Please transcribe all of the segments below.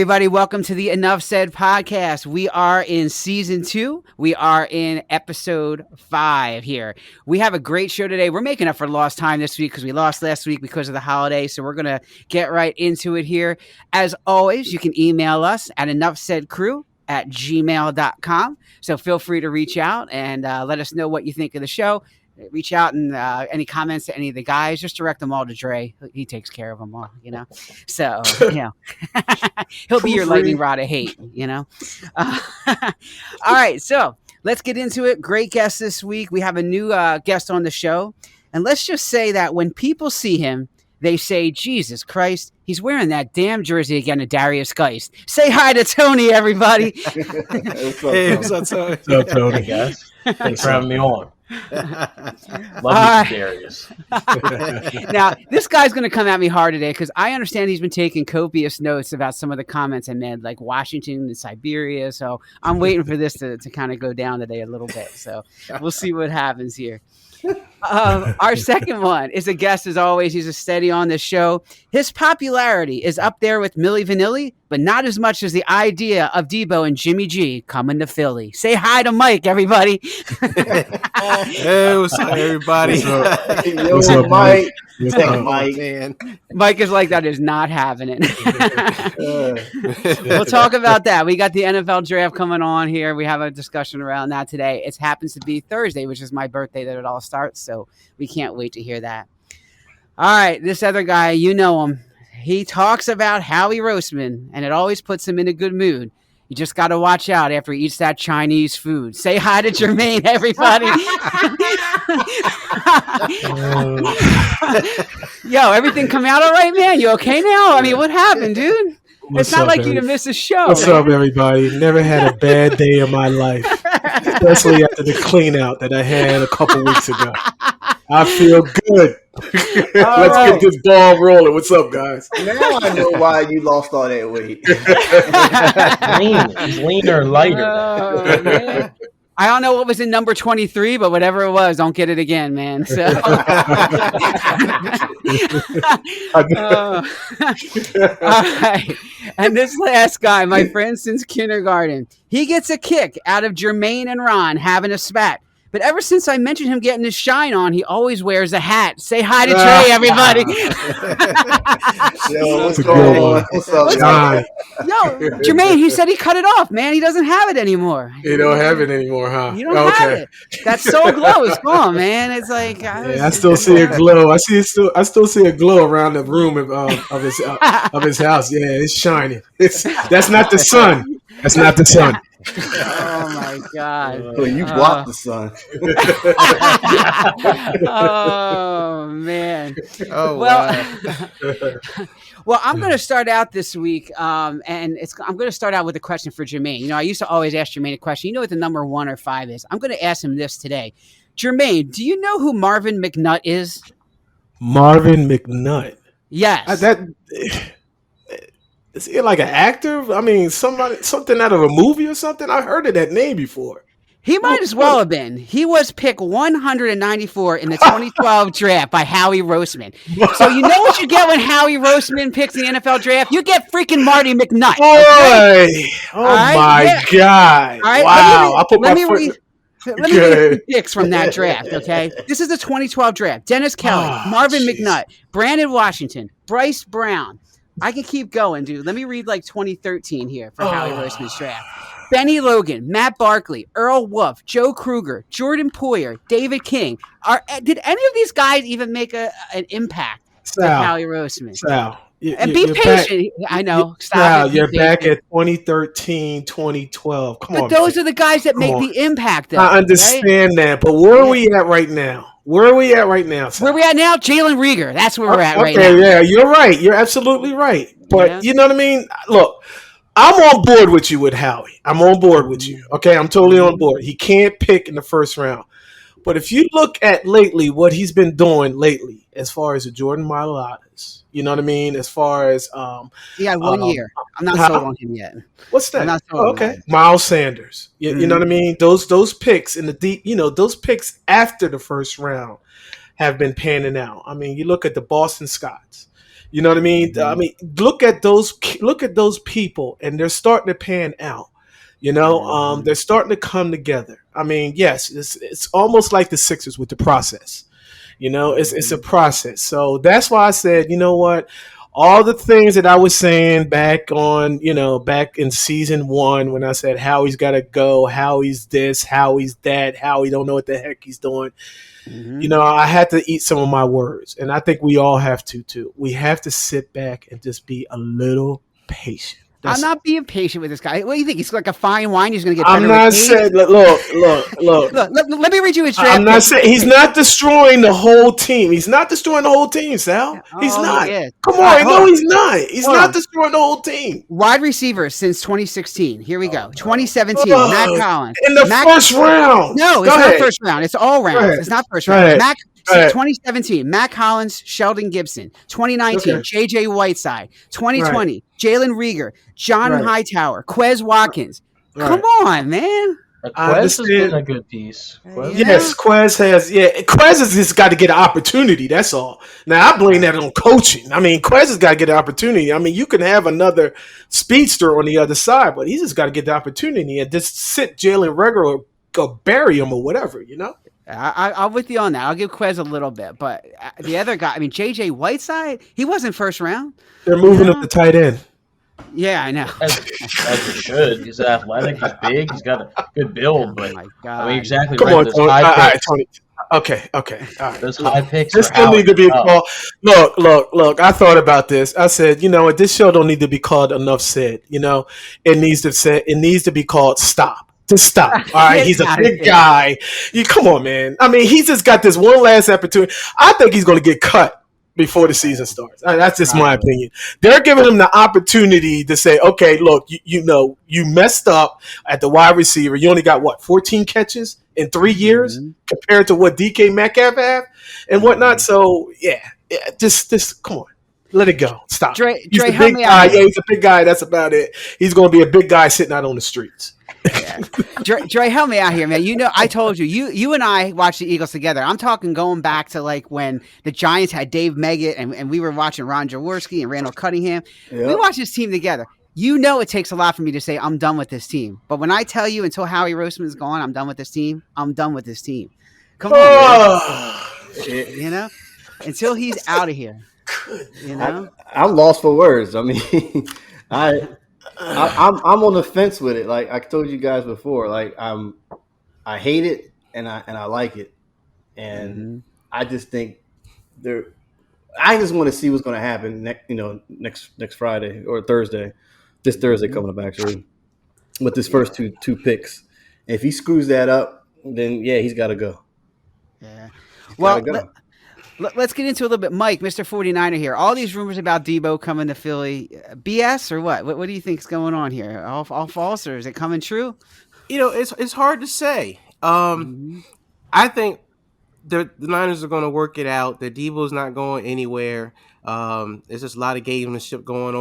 everybody. Welcome to the Enough Said podcast. We are in season 2. We are in episode 5 here. We have a great show today. We're making up for lost time this week because we lost last week because of the holiday. So we're going to get right into it here. As always, you can email us at enoughsaidcrew@gmail.com. So feel free to reach out and let us know what you think of the show. Reach out and any comments to any of the guys, just direct them all to Dre. He takes care of them all, So, he'll be your lightning rod of hate, All right, so let's get into it. Great guest this week. We have a new guest on the show. And let's just say that when people see him, they say, Jesus Christ, he's wearing that damn jersey again to Darius Geist. Say hi to Tony, everybody. What's up, Tony? What's up, Tony, guys? Thanks for having me on. Love you, Darius. Now, this guy's going to come at me hard today because I understand he's been taking copious notes about some of the comments I made, like Washington and Siberia. So I'm waiting for this to kind of go down today a little bit. So we'll see what happens here. Our second one is a guest, as always. He's a steady on this show. His popularity is up there with Milli Vanilli, but not as much as the idea of Debo and Jimmy G coming to Philly. Say hi to Mike, everybody. Hey, what's up, everybody? What's up, Mike? What's up, Mike? Man. Mike is like, that is not having it. We'll talk about that. We got the NFL draft coming on here. We have a discussion around that today. It happens to be Thursday, which is my birthday that it all starts, so we can't wait to hear that. All right, this other guy, you know him. He talks about Howie Roseman, and it always puts him in a good mood. You just got to watch out after he eats that Chinese food. Say hi to Jermaine, everybody. Yo, everything come out all right, man? You okay now? I mean, what happened, dude? It's not like you to miss a show. What's up, everybody? Never had a bad day in my life, especially after the clean out that I had a couple weeks ago. I feel good. Let's get this ball rolling. What's up, guys? Now I know why you lost all that weight. Leaner, lighter. Man. I don't know what was in number 23, but whatever it was, don't get it again, man. So. All right. And this last guy, my friend since kindergarten, he gets a kick out of Jermaine and Ron having a spat. But ever since I mentioned him getting his shine on, he always wears a hat. Say hi to Trey, everybody. Yo, what's going on? What's up, John? Yo, Jermaine, he said he cut it off, man. He doesn't have it anymore. You don't have it anymore, huh? You don't have it. That soul glow is gone, man. It's like I still see a glow. I still see a glow around the room of his house. Yeah, it's shining. That's not the sun. That's not the sun. Oh my God! Well, you blocked the sun. Oh man! Oh well, well, I'm going to start out this week, and I'm going to start out with a question for Jermaine. I used to always ask Jermaine a question. You know what the number 1 or 5 is? I'm going to ask him this today. Jermaine, do you know who Marvin McNutt is? Marvin McNutt. Yes. Is he like an actor? I mean, something out of a movie or something? I heard of that name before. He might as well have been. He was picked 194 in the 2012 draft by Howie Roseman. So you know what you get when Howie Roseman picks the NFL draft? You get freaking Marty McNutt. Boy! Okay? Oh my God! All right, wow! Let me read the picks from that draft, okay? This is the 2012 draft. Dennis Kelly, Marvin McNutt, Brandon Washington, Bryce Brown. I can keep going, dude. Let me read like 2013 here for Howie Roseman's draft. Benny Logan, Matt Barkley, Earl Wolf, Joe Kruger, Jordan Poyer, David King. Did any of these guys even make an impact with Howie Roseman? Sal. And be patient. I know. You're back at 2013, 2012. Come on. But those are the guys that make the impact, though. I understand that. But where are we at right now? Where are we at right now, Sal? Where are we at now? Jalen Rieger. That's where we're at right now. Okay, yeah, you're right. You're absolutely right. But you know what I mean? Look, I'm on board with you with Howie. I'm on board with you. Okay, I'm totally on board. He can't pick in the first round. But if you look at lately what he's been doing lately, as far as the Jordan Mailatas, you know what I mean? As far as he had 1 year. I'm not sold on him yet. What's that? I'm not sold on him. Miles Sanders. You know what I mean? Those picks in the deep, those picks after the first round have been panning out. I mean, you look at the Boston Scots. You know what I mean? I mean, look at those people, and they're starting to pan out. They're starting to come together. I mean, yes, it's almost like the Sixers with the process. It's a process. So that's why I said, you know what? All the things that I was saying back back in season 1 when I said Howie's got to go, Howie's this, Howie's that, Howie don't know what the heck he's doing. I had to eat some of my words, and I think we all have to too. We have to sit back and just be a little patient. I'm not being patient with this guy. What do you think? He's like a fine wine. He's going to get better. I'm not saying. Look. Let me read you his draft. I'm not saying he's not destroying the whole team. He's not destroying the whole team, Sal. He's not. Come on, no, he's not. He's not destroying the whole team. Wide receivers since 2016. Here we go. 2017. Matt Collins in the first round. No, it's not first round. It's all rounds. It's not first round. 2017, Matt Collins, Sheldon Gibson. 2019, J.J. Whiteside. 2020, Jalen Rieger, John Hightower, Quez Watkins. Come on, man. Quez has been a good piece. Yes, Quez has. Yeah, Quez has just got to get an opportunity. That's all. Now I blame that on coaching. I mean, Quez has got to get an opportunity. I mean, you can have another speedster on the other side, but he's just got to get the opportunity and just sit Jalen Rieger or go bury him or whatever. I'm with you on that. I'll give Quez a little bit, but the other guy, I mean, J.J. Whiteside, he wasn't first round. They're moving up the tight end. Yeah, I know. As he should. He's athletic. He's big. He's got a good build. But I mean, exactly. Come on, Tony. All right, Tony. Okay. All right. Those high picks. This don't need to be called. Look. I thought about this. I said, this show don't need to be called Enough Said. It needs to be called Stop. Just stop. All right, he's a big guy. Come on, man. I mean, he's just got this one last opportunity. I think he's going to get cut before the season starts. That's just my opinion. They're giving him the opportunity to say, okay, look, you messed up at the wide receiver. You only got 14 catches in 3 years compared to what DK Metcalf have and whatnot. So just come on. Let it go. Stop. He's a big guy. Yeah, he's a big guy. That's about it. He's going to be a big guy sitting out on the streets. Dre, help me out here, man. I told you and I watched the Eagles together. I'm talking going back to like when the Giants had Dave Meggett and we were watching Ron Jaworski and Randall Cunningham. Yep. We watched this team together. It takes a lot for me to say I'm done with this team. But when I tell you until Howie Roseman is gone, I'm done with this team. I'm done with this team. Come on, until he's out of here. I'm lost for words. I mean, I'm on the fence with it. Like I told you guys before, like I hate it and I like it, and I just think I just want to see what's going to happen next Friday or Thursday, this Thursday coming up actually, with this first two picks. And if he screws that up, then he's got to go. Yeah. Well. Let's get into a little bit. Mike, Mr. 49er here. All these rumors about Debo coming to Philly, BS or what? What do you think is going on here? All false, or is it coming true? It's hard to say. I think the Niners are going to work it out. The Debo's not going anywhere. There's just a lot of gamesmanship going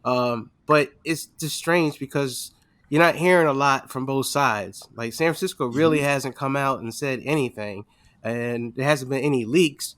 on. But it's just strange because you're not hearing a lot from both sides. Like San Francisco really hasn't come out and said anything, and there hasn't been any leaks,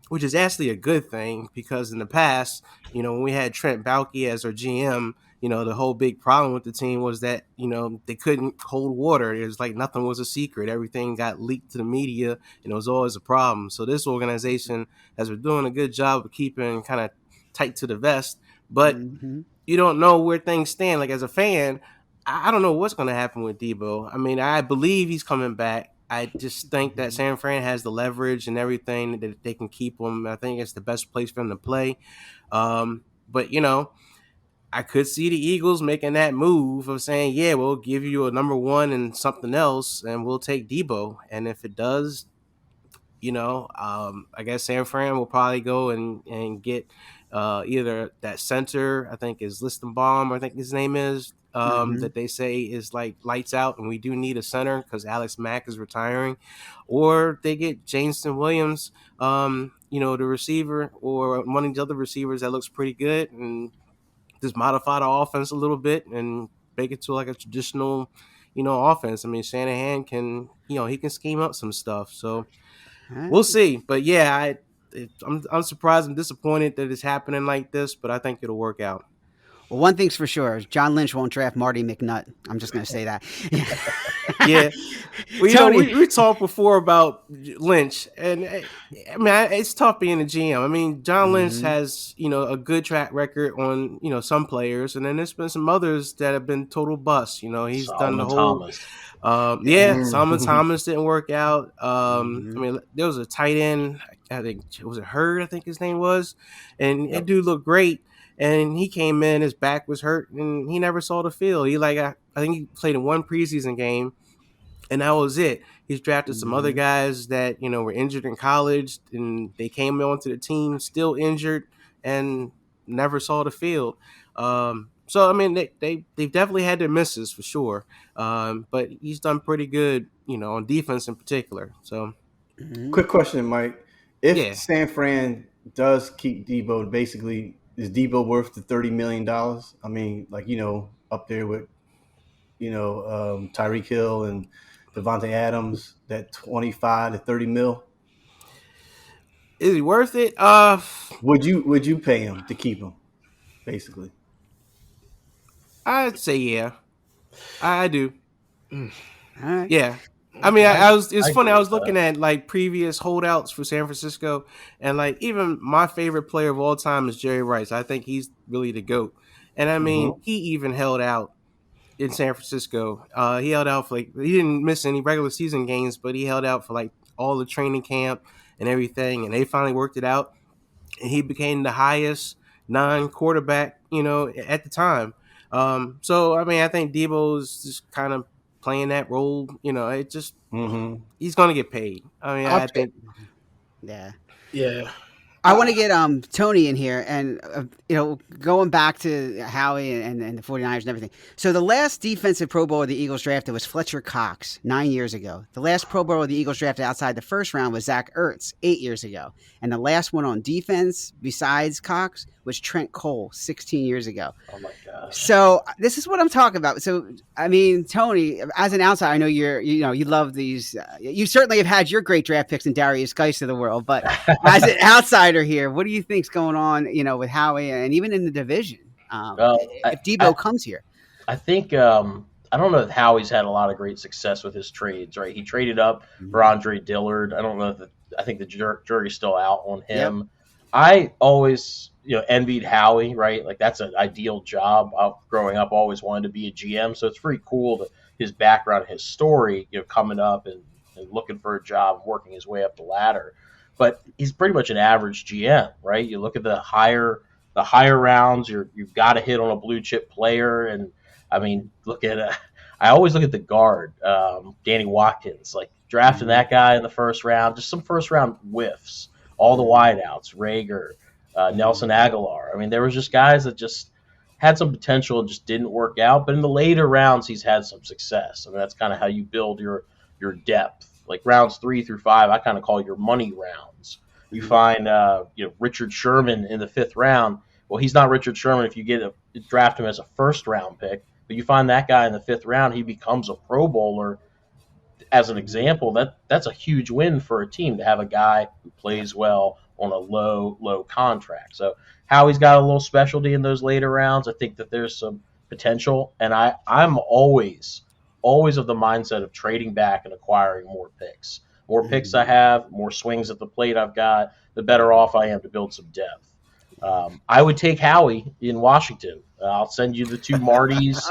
which is actually a good thing because in the past, when we had Trent Baalke as our GM, the whole big problem with the team was that, they couldn't hold water. It was like nothing was a secret. Everything got leaked to the media, and it was always a problem. So this organization has been doing a good job of keeping kind of tight to the vest, but you don't know where things stand. Like as a fan, I don't know what's going to happen with Debo. I mean, I believe he's coming back. I just think that San Fran has the leverage and everything that they can keep him. I think it's the best place for him to play. But, I could see the Eagles making that move of saying, we'll give you a number one and something else, and we'll take Debo. And if it does, I guess San Fran will probably go and get either that center, I think is Listenbaum, I think his name is, that they say is like lights out, and we do need a center because Alex Mack is retiring, or they get Jameson Williams, the receiver, or one of the other receivers that looks pretty good, and just modify the offense a little bit and make it to like a traditional, offense. I mean, Shanahan can, he can scheme up some stuff. So We'll see. But yeah, I'm surprised and disappointed that it's happening like this, but I think it'll work out. Well, one thing's for sure: John Lynch won't draft Marty McNutt. I'm just going to say that. Yeah. Well, Tony, we talked before about Lynch, and I mean, it's tough being a GM. I mean, John Lynch has a good track record on some players, and then there's been some others that have been total busts. He's done the whole. Thomas. Solomon Thomas didn't work out. I mean, there was a tight end. I think was it Hurd. I think his name was, and that dude looked great. And he came in, his back was hurt, and he never saw the field. I think he played in one preseason game, and that was it. He's drafted some other guys that were injured in college, and they came onto the team still injured and never saw the field. So I mean, they've definitely had their misses for sure, but he's done pretty good, on defense in particular. So, quick question, Mike: if San Fran does keep Debo, basically, is Debo worth the $30 million? I mean, up there with Tyreek Hill and Devontae Adams, that 25 to 30 mil. Is he worth it? Would you pay him to keep him? Basically, I'd say yeah. I do. All right. Yeah. I mean, it's funny. I was looking at previous holdouts for San Francisco, and even my favorite player of all time is Jerry Rice. I think he's really the GOAT. And I mean, he even held out in San Francisco. He held out for he didn't miss any regular season games, but he held out for all the training camp and everything, and they finally worked it out. And he became the highest non-quarterback, at the time. So I mean, I think Debo's just kind of playing that role, it just he's gonna get paid. I mean, I think yeah. I want to get Tony in here, and going back to Howie and the 49ers and everything. So the last defensive Pro Bowler the Eagles drafted was Fletcher Cox 9 years ago. The last Pro Bowler the Eagles drafted outside the first round was Zach Ertz 8 years ago. And the last one on defense besides Cox was Trent Cole 16 years ago. Oh my gosh. So this is what I'm talking about. So I mean, Tony, as an outsider, I know you love these. You certainly have had your great draft picks in Darius Geis of the world, but as an outsider here, what do you think's going on? With Howie and even in the division, if Debo comes here, I think I don't know if Howie's had a lot of great success with his trades. Right, he traded up for Andre Dillard. I don't know if I think the jury's still out on him. Yep. I always envied Howie, right? That's an ideal job. Growing up, always wanted to be a GM, so it's pretty cool to his background, his story, coming up and looking for a job, working his way up the ladder. But he's pretty much an average GM, right? You look at the higher rounds, you've got to hit on a blue chip player, and I mean, I always look at the guard, Danny Watkins, drafting that guy in the first round, just some first round whiffs. All the wideouts, Rager, Nelson Aguilar. I mean, there was just guys that just had some potential and just didn't work out. But in the later rounds, he's had some success. I mean, that's kind of how you build your depth. Rounds 3 through 5, I kind of call your money rounds. You find Richard Sherman in the 5th round. Well, he's not Richard Sherman if you draft him as a first round pick. But you find that guy in the 5th round, he becomes a Pro Bowler. As an example, that's a huge win for a team to have a guy who plays well on a low contract. So Howie's got a little specialty in those later rounds. I think that there's some potential, and I'm always of the mindset of trading back and acquiring more picks. More picks I have, more swings at the plate I've got, the better off I am to build some depth. I would take Howie in Washington. I'll send you the 2 Martys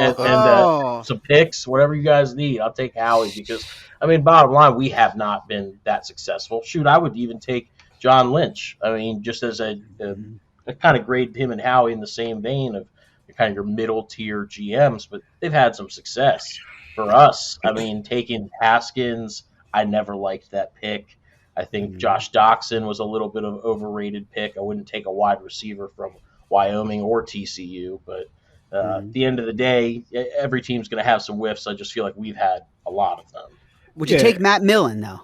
and some picks, whatever you guys need. I'll take Howie because, I mean, bottom line, we have not been that successful. Shoot, I would even take John Lynch. I mean, just as a kind of grade him and Howie in the same vein of kind of your middle tier GMs, but they've had some success. For us, I mean, taking Haskins, I never liked that pick. I think Josh Doxson was a little bit of an overrated pick. I wouldn't take a wide receiver from Wyoming or TCU, but at the end of the day, every team's going to have some whiffs. I just feel like we've had a lot of them. Would you take Matt Millen, though?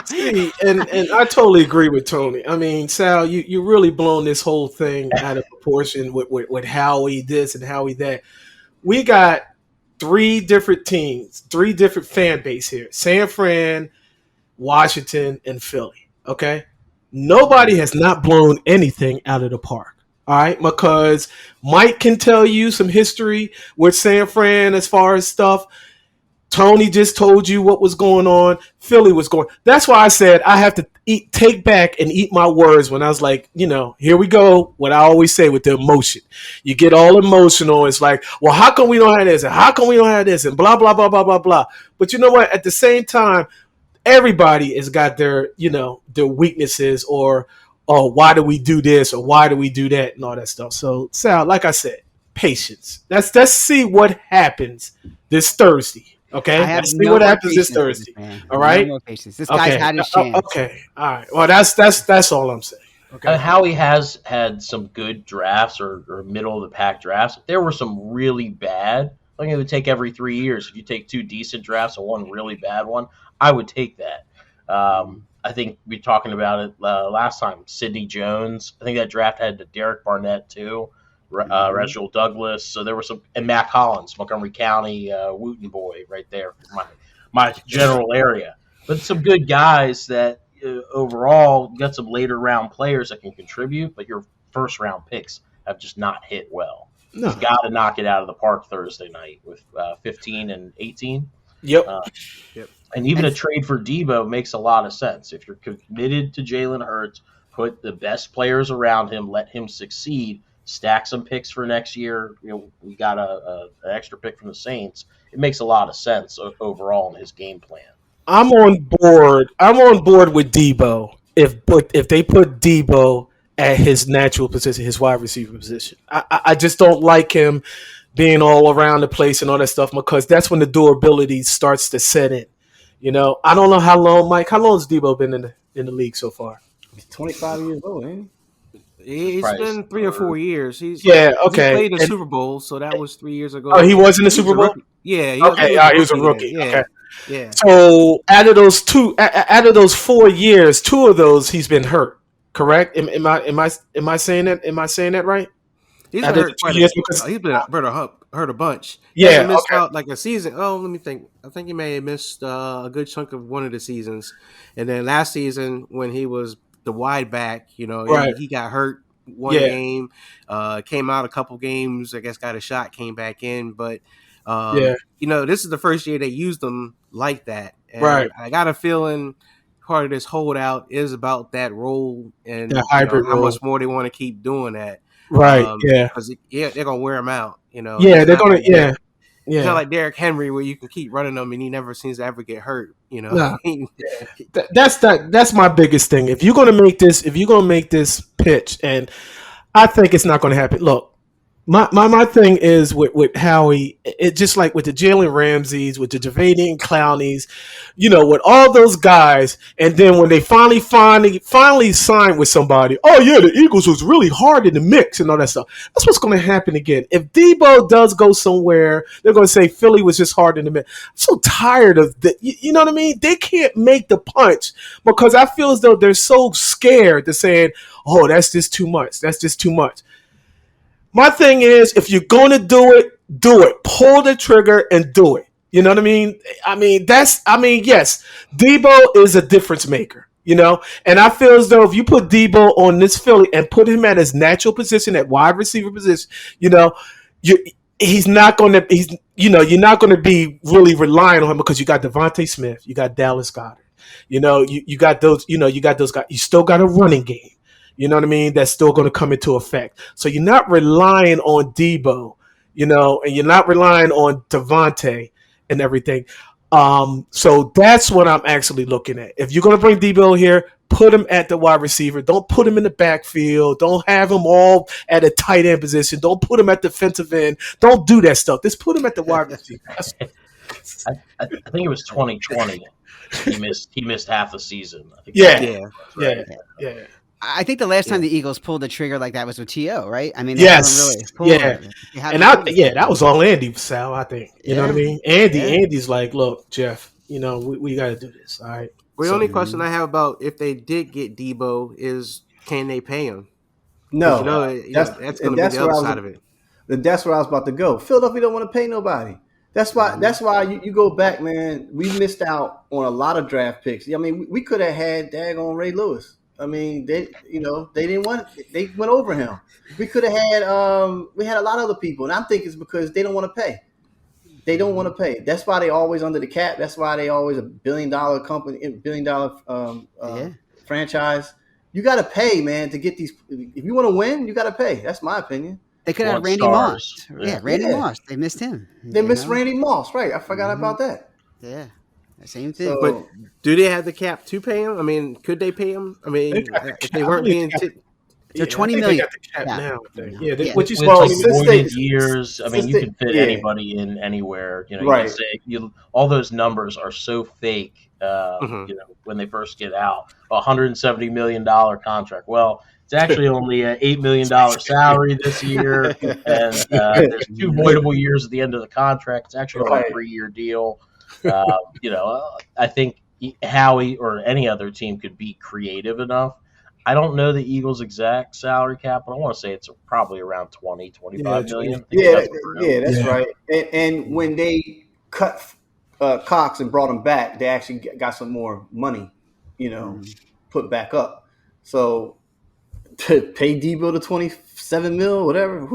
See, and I totally agree with Tony. I mean, Sal, you really blown this whole thing out of proportion with Howie this and Howie that. We got three different teams, three different fan base here: San Fran, Washington, and Philly. Okay, nobody has not blown anything out of the park. All right, because Mike can tell you some history with San Fran as far as stuff. Tony just told you what was going on. Philly was going. That's why I said I have to take back and eat my words when I was like, here we go. What I always say with the emotion, you get all emotional. It's like, well, how come we don't have this? And how come we don't have this? And blah blah blah blah blah blah. But you know what? At the same time, everybody has got their their weaknesses or why do we do this or why do we do that and all that stuff. So Sal, like I said, patience. Let's see what happens this Thursday. Okay, I have let's see no what more happens this patience with Thursday. man. All right, No more patience. This guy's had his chance. Okay, all right. Well, that's all I'm saying. Okay, Howie has had some good drafts or middle of the pack drafts. If there were some really bad, like it would take every 3 years. If you take two decent drafts and one really bad one, I would take that. I think we were talking about it last time. Sidney Jones. I think that draft had Derek Barnett too. Reginald Douglas. So there were some, and Mac Hollins, Montgomery County, Wooten boy, right there, my general area. But some good guys that overall got some later round players that can contribute. But your first round picks have just not hit well. No. You've got to knock it out of the park Thursday night with 15 and 18. Yep. And even a trade for Debo makes a lot of sense. If you're committed to Jalen Hurts, put the best players around him, let him succeed, stack some picks for next year. We got an extra pick from the Saints. It makes a lot of sense overall in his game plan. I'm on board. I'm on board with Debo if they put Debo at his natural position, his wide receiver position. I just don't like him being all around the place and all that stuff because that's when the durability starts to set in. I don't know how long, Mike. How long has Debo been in the league so far? He's 25 years old, ain't he? He's been 3 or 4 years. Okay. He played in the Super Bowl, so that was 3 years ago. Oh, he was in the Super Bowl? Yeah. He was a rookie. Yeah. Okay. Yeah. So out of those 4 years, 2 of those he's been hurt. Correct? Am I saying that? Am I saying that right? He's been hurt he's been hurt a bunch. Yeah, he missed out like a season. Oh, let me think. I think he may have missed a good chunk of one of the seasons, and then last season when he was the wide back, right. he got hurt one game, came out a couple games. I guess got a shot, came back in, but this is the first year they used him like that. And right. I got a feeling part of this holdout is about that role and the hybrid how role. much more they want to keep doing that. Right. Because they're gonna wear him out. Yeah, they're gonna. Yeah. It's not like Derrick Henry where you can keep running him and he never seems to ever get hurt. Nah. That's my biggest thing. If you're gonna make this pitch, and I think it's not gonna happen. Look, my thing is with Howie. It just like with the Jalen Ramseys, with the Javadian Clowneys, with all those guys, and then when they finally signed with somebody, oh yeah, the Eagles was really hard in the mix and all that stuff. That's what's going to happen again. If Debo does go somewhere, they're going to say Philly was just hard in the mix. I'm so tired of that. You know what I mean? They can't make the punch because I feel as though they're so scared to saying, oh, that's just too much. That's just too much. My thing is, if you're going to do it, pull the trigger and do it. You know what I mean? Yes, Debo is a difference maker, and I feel as though if you put Debo on this Philly and put him at his natural position, at wide receiver position, he's not going to, you're not going to be really relying on him because you got Devontae Smith, you got Dallas Goedert, you got those guys, you still got a running game. You know what I mean? That's still going to come into effect. So you're not relying on Debo, and you're not relying on Devontae and everything. So that's what I'm actually looking at. If you're going to bring Debo here, put him at the wide receiver. Don't put him in the backfield. Don't have him all at a tight end position. Don't put him at defensive end. Don't do that stuff. Just put him at the wide receiver. I think it was 2020. He missed half the season. I think Yeah. I think the last time the Eagles pulled the trigger like that was with T.O., right? I mean, yes, that was all Andy, Sal. I think you know what I mean. Andy's like, look, Jeff, we got to do this. All right. Well, the only question I have about if they did get Debo is, can they pay him? No, that's going to be the other side of it. That's where I was about to go. Philadelphia don't want to pay nobody. That's why you go back, man. We missed out on a lot of draft picks. I mean, we could have had daggone Ray Lewis. I mean, they didn't want. They went over him. We could have had. We had a lot of other people, and I'm thinking it's because they don't want to pay. They don't want to pay. That's why they always under the cap. That's why they always $1 billion company, $1 billion franchise. You got to pay, man, to get these. If you want to win, you got to pay. That's my opinion. They could have Randy Moss. Yeah, Randy Moss. They missed him. They missed Randy Moss, right? I forgot about that. Yeah, same thing. So, but do they have the cap to pay him? I mean, could they pay him? I mean, if they weren't being. They're $20 million. Now. Which is voided years. I mean, you can fit anybody in anywhere. You know, right. You can say all those numbers are so fake. When they first get out, $170 million contract. Well, it's actually only an $8 million salary this year, and there's 2 voidable years at the end of the contract. It's actually a 3-year deal. I think Howie or any other team could be creative enough. I don't know the Eagles' exact salary cap, but I want to say it's probably around 25 million. That's right. And when they cut Cox and brought him back, they actually got some more money, put back up. So to pay Debo the 27 mil, whatever.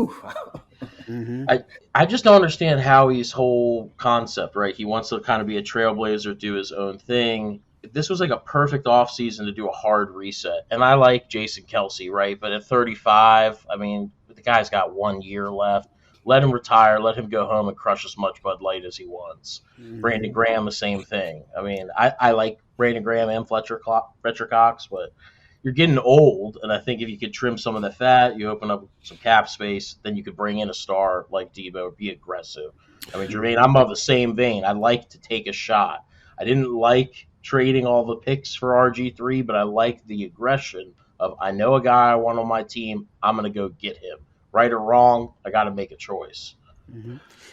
I just don't understand Howie's whole concept, right? He wants to kind of be a trailblazer, do his own thing. This was like a perfect offseason to do a hard reset. And I like Jason Kelce, right? But at 35, I mean, the guy's got 1 year left. Let him retire. Let him go home and crush as much Bud Light as he wants. Brandon Graham, the same thing. I mean, I like Brandon Graham and Fletcher Cox, but you're getting old. And I think if you could trim some of the fat, you open up some cap space, then you could bring in a star like Debo, be aggressive. I mean, Jermaine, I'm of the same vein. I like to take a shot. I didn't like trading all the picks for RG3, but I like the aggression of, I know a guy I want on my team, I'm going to go get him. Right or wrong, I got to make a choice.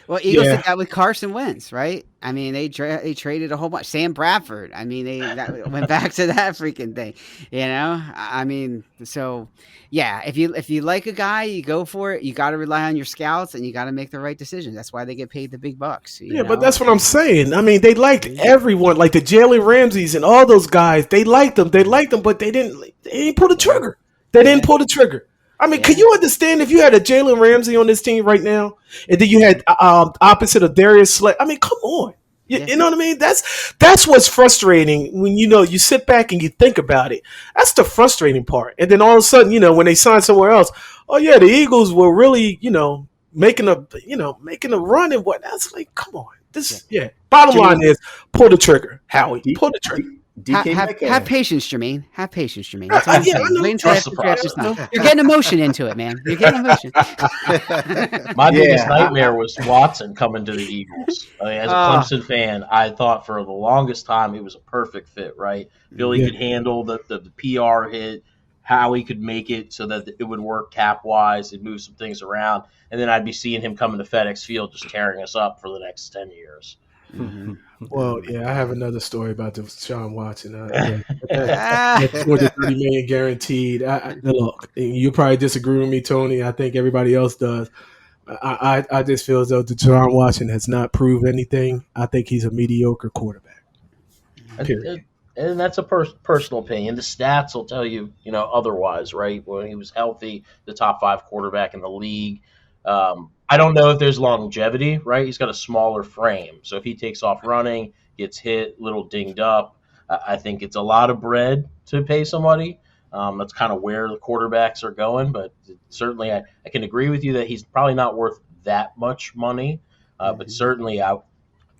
Well, Eagles did that with Carson Wentz, right? I mean, they traded a whole bunch. Sam Bradford. I mean, that went back to that freaking thing. I mean, so yeah. If you like a guy, you go for it. You got to rely on your scouts, and you got to make the right decisions. That's why they get paid the big bucks. You know? But that's what I'm saying. I mean, they liked everyone, like the Jalen Ramseys and all those guys. They liked them, but they didn't pull the trigger. They didn't pull the trigger. I mean, can you understand if you had a Jalen Ramsey on this team right now, and then you had opposite of Darius Slay? I mean, come on. You know what I mean? That's what's frustrating when, you sit back and you think about it. That's the frustrating part. And then all of a sudden, when they sign somewhere else, oh, yeah, the Eagles were really, making a run and what. That's like, come on. Bottom line is, pull the trigger, Howie. Pull the trigger. Have patience, Jermaine. Have patience, Jermaine. That's all I'm saying. You're getting emotion into it, man. You're getting emotion. My biggest nightmare was Watson coming to the Eagles. I mean, as a Clemson fan, I thought for the longest time he was a perfect fit, right? Billy could handle the PR hit, how he could make it so that it would work cap-wise and move some things around. And then I'd be seeing him coming to FedEx Field just tearing us up for the next 10 years. Well, I have another story about the Sean Watson. $230 million guaranteed. Look, you probably disagree with me, Tony. I think everybody else does. I just feel as though Deshaun Watson has not proved anything. I think he's a mediocre quarterback. Period. And that's a personal opinion. The stats will tell you, otherwise, right? When he was healthy, the top 5 quarterback in the league. I don't know if there's longevity, right? He's got a smaller frame. So if he takes off running, gets hit, little dinged up, I think it's a lot of bread to pay somebody. That's kind of where the quarterbacks are going. But certainly I can agree with you that he's probably not worth that much money. But certainly,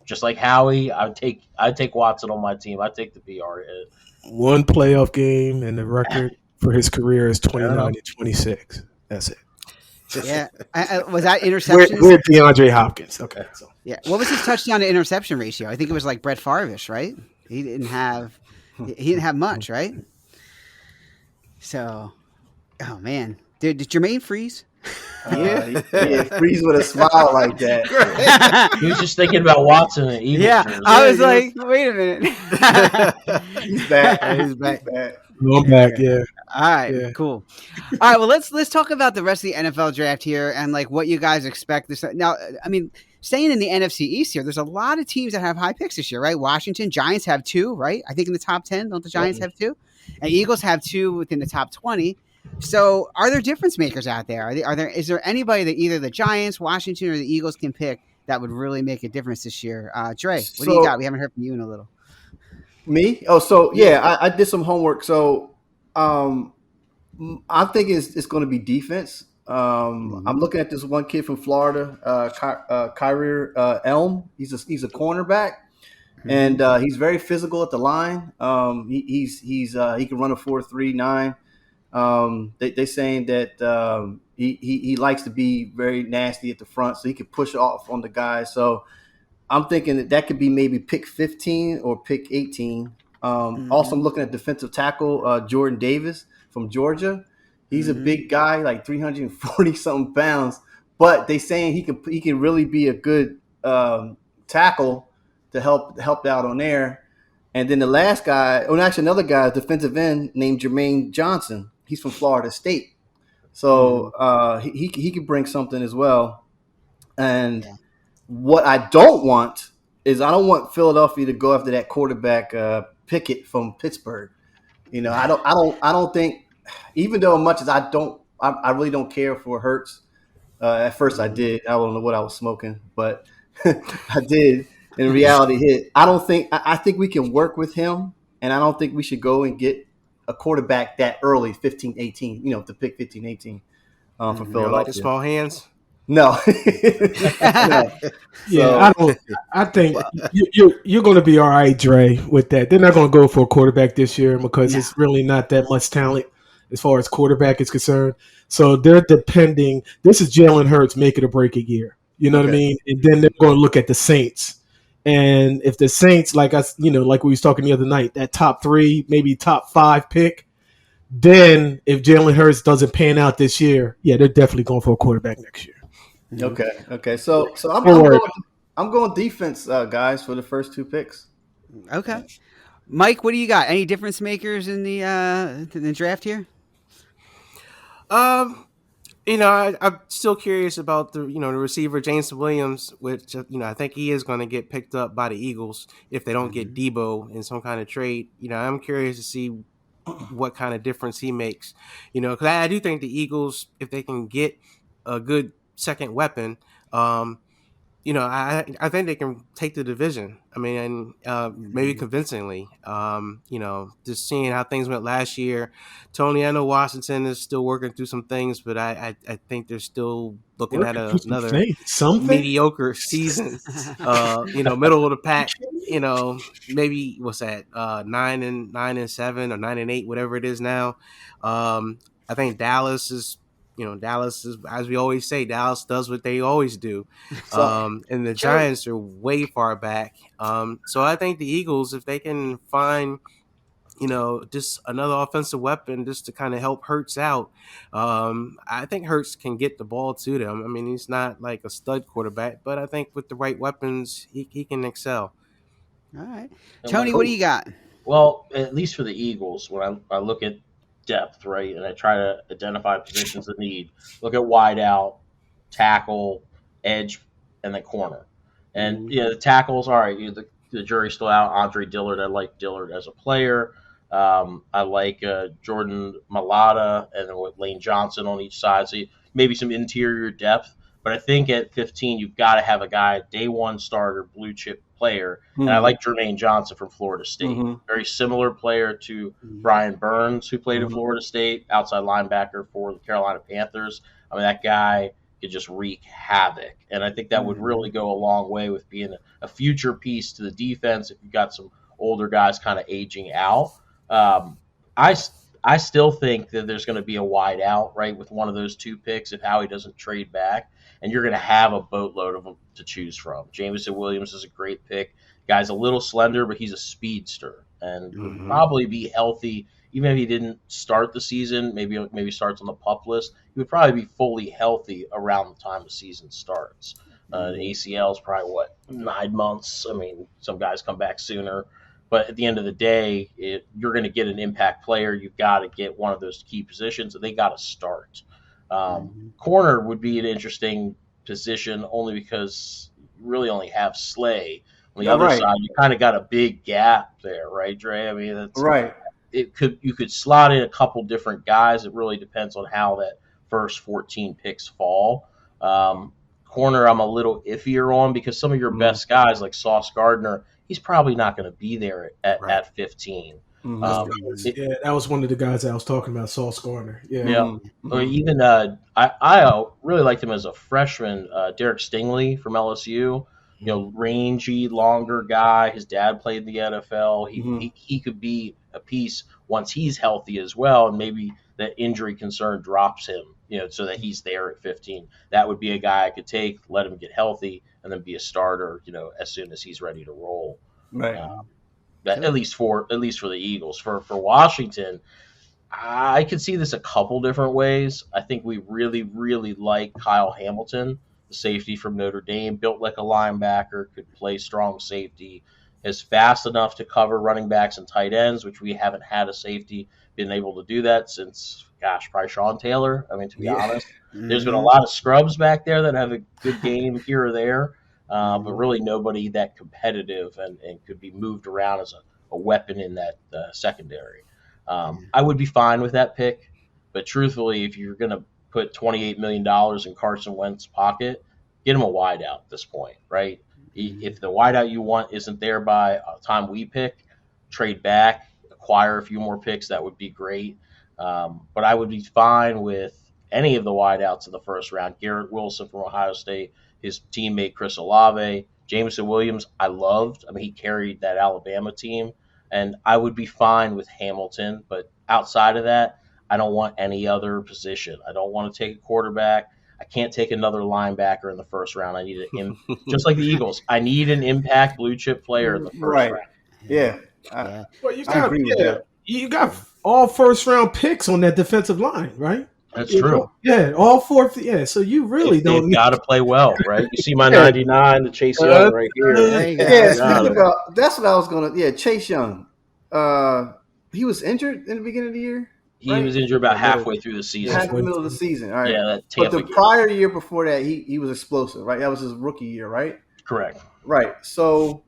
just like Howie, I'd take Watson on my team. I'd take the PR hit. One playoff game, and the record for his career is 29-26. That's it. Yeah, was that interception? With DeAndre Hopkins. Okay. So. Yeah, what was his touchdown to interception ratio? I think it was like Brett Favre-ish, right? He didn't have much, right? So, oh man, did Jermaine freeze? Freeze with a smile like that. He was just thinking about Watson and Eagles. Yeah, I was like, wait a minute. He's back. He's back. I'm back. Yeah. All right. Cool. All right. Well, let's talk about the rest of the NFL draft here and like what you guys expect this. Now, I mean, staying in the NFC East here, there's a lot of teams that have high picks this year, right? Washington, Giants have 2, right? I think in the top 10, don't the Giants have 2? And Eagles have 2 within the top 20. So, are there difference makers out there? Is there anybody that either the Giants, Washington, or the Eagles can pick that would really make a difference this year? Dre, what do you got? So We haven't heard from you in a little. me? Oh, so yeah, I did some homework. So um, I'm thinking it's going to be defense. I'm looking at this one kid from Florida, Kyrie Elm. He's a cornerback, and he's very physical at the line. He can run a 4.39. They saying that he likes to be very nasty at the front, so he can push off on the guys. So I'm thinking that could be maybe pick 15 or pick 18. Also, I'm looking at defensive tackle Jordan Davis from Georgia. He's a big guy, like 340 something pounds, but they saying he can really be a good tackle to help out on there. And then the last guy, actually another guy, defensive end named Jermaine Johnson. He's from Florida State, so he could bring something as well. And what I don't want is I don't want Philadelphia to go after that quarterback Pickett from Pittsburgh. I don't think, even though much as I really don't care for Hurts. At first I did. I don't know what I was smoking, but I did. In reality, hit. I think we can work with him, and I don't think we should go and get a quarterback that early, 15, 18. To pick 15, 18 for Philadelphia. Like the small hands. No. No. Yeah, I think you're going to be all right, Dre, with that. They're not going to go for a quarterback this year because it's really not that much talent as far as quarterback is concerned. So they're depending. This is Jalen Hurts make it or break a year. You know what I mean? And then they're going to look at the Saints. And if the Saints, like we was talking the other night, that top 3, maybe top 5 pick, then if Jalen Hurts doesn't pan out this year, they're definitely going for a quarterback next year. Okay. So I'm going defense, guys, for the first 2 picks. Okay, Mike, what do you got? Any difference makers in the draft here? I'm still curious about the receiver James Williams, which I think he is going to get picked up by the Eagles if they don't get Debo in some kind of trade. I'm curious to see what kind of difference he makes. Because I do think the Eagles, if they can get a good second weapon, I think they can take the division. I mean, and maybe convincingly. Just seeing how things went last year. Tony, I know Washington is still working through some things, but I think they're still looking at another mediocre season. Middle of the pack. Maybe what's that? 9-7 or 9-8, whatever it is now. I think Dallas is. Dallas is, as we always say, Dallas does what they always do. And the Giants are way far back. So I think the Eagles, if they can find, just another offensive weapon just to kind of help Hurts out, I think Hurts can get the ball to them. I mean, he's not like a stud quarterback, but I think with the right weapons, he can excel. All right. Tony, what do you got? Well, at least for the Eagles, when I look at depth, right, and I try to identify positions of need, look at wide out, tackle, edge, and then corner. And the tackles, all right, the jury's still out. Andre Dillard, I like Dillard as a player. I like Jordan Mailata and then with Lane Johnson on each side. So maybe some interior depth. But I think at 15, you've got to have a guy, day one starter, blue chip player. And I like Jermaine Johnson from Florida State. Very similar player to Brian Burns, who played at Florida State, outside linebacker for the Carolina Panthers. I mean, that guy could just wreak havoc. And I think that would really go a long way with being a future piece to the defense if you've got some older guys kind of aging out. I still think that there's going to be a wide out, right, with one of those 2 picks if Howie doesn't trade back. And you're going to have a boatload of them to choose from. Jameson Williams is a great pick. Guy's a little slender, but he's a speedster and would probably be healthy. Even if he didn't start the season, maybe starts on the PUP list, he would probably be fully healthy around the time the season starts. The ACL is probably, 9 months? I mean, some guys come back sooner. But at the end of the day, you're going to get an impact player. You've got to get one of those key positions, and they got to start. Corner would be an interesting position only because really only have Slay. On the other side, you kind of got a big gap there, right, Dre? I mean, that's Right. You could slot in a couple different guys. It really depends on how that first 14 picks fall. Corner, I'm a little iffier on because some of your best guys like Sauce Gardner, he's probably not going to be there at 15. That was one of the guys I was talking about, Sauce Gardner. Yeah. Or even I really liked him as a freshman, Derek Stingley from LSU. You know, rangy, longer guy. His dad played in the NFL. He could be a piece once he's healthy as well, and maybe that injury concern drops him, you know, so that he's there at 15. That would be a guy I could take, let him get healthy, and then be a starter, you know, as soon as he's ready to roll. Right. At least for the Eagles. For Washington, I could see this a couple different ways. I think we really, really like Kyle Hamilton, the safety from Notre Dame, built like a linebacker, could play strong safety, is fast enough to cover running backs and tight ends, which we haven't had a safety been able to do that since, probably Sean Taylor. I mean, to be honest, there's been a lot of scrubs back there that have a good game here or there, but really nobody that competitive and could be moved around as a weapon in that secondary. I would be fine with that pick, but truthfully, if you're going to put $28 million in Carson Wentz's pocket, get him a wideout at this point, right? If the wideout you want isn't there by the time we pick, trade back, acquire a few more picks, that would be great. But I would be fine with any of the wideouts in the first round. Garrett Wilson from Ohio State, his teammate Chris Olave, Jameson Williams, I loved. I mean, he carried that Alabama team. And I would be fine with Hamilton, but outside of that, I don't want any other position. I don't want to take a quarterback. I can't take another linebacker in the first round. I need just like the Eagles. I need an impact blue chip player in the first round. Yeah. Well, you got all first round picks on that defensive line, right? That's true. Yeah, all four. Yeah, so you really don't got to play well, right? You see my 99, the Chase Young right here. That's what I was gonna. Yeah, Chase Young. He was injured in the beginning of the year. He was injured about halfway through the season. Half the middle of the season. All right. Yeah, but the prior year before that, he was explosive, right? That was his rookie year, right? Correct. Right. So,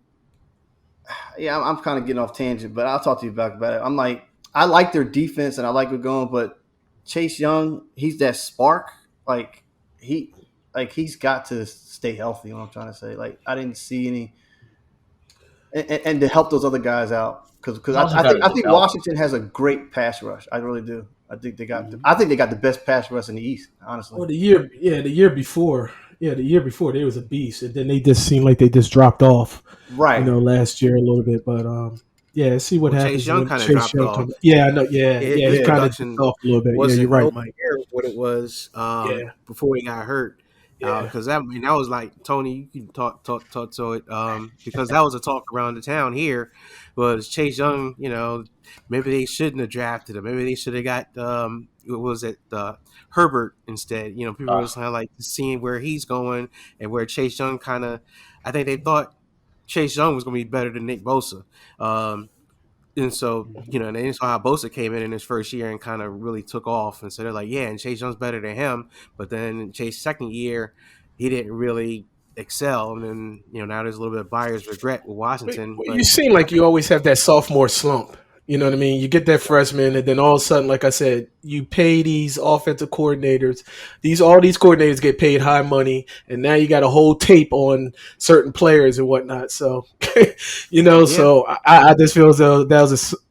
yeah, I'm kind of getting off tangent, but I'll talk to you about it. I'm like, I like their defense and I like it going, but Chase Young, he's that spark. Like he's got to stay healthy. What I'm trying to say, like I didn't see any, and to help those other guys out because I think Washington has a great pass rush. I really do. I think they got the best pass rush in the East. Honestly, well, the year before there was a beast, and then they just seemed like they just dropped off. Right. Last year a little bit, but see what happens. Chase Young kind of dropped off. Yeah, I know. Yeah, he kind of dropped off a little bit. Yeah, you're right, Mike. What it was before he got hurt. Because that was like, Tony, you can talk to it because that was a talk around the town here was Chase Young. Maybe they shouldn't have drafted him. Maybe they should have got Herbert instead. People were just kind of like seeing where he's going and where Chase Young I think they thought Chase Young was going to be better than Nick Bosa. And so, and they saw how Bosa came in his first year and kind of really took off. And so they're like, yeah, and Chase Young's better than him. But then in Chase's second year, he didn't really excel. And then, now there's a little bit of buyer's regret with Washington. But you seem like you always have that sophomore slump. You know what I mean? You get that freshman, and then all of a sudden, like I said, you pay these offensive coordinators. All these coordinators get paid high money, and now you got a whole tape on certain players and whatnot. So, so I just feel as though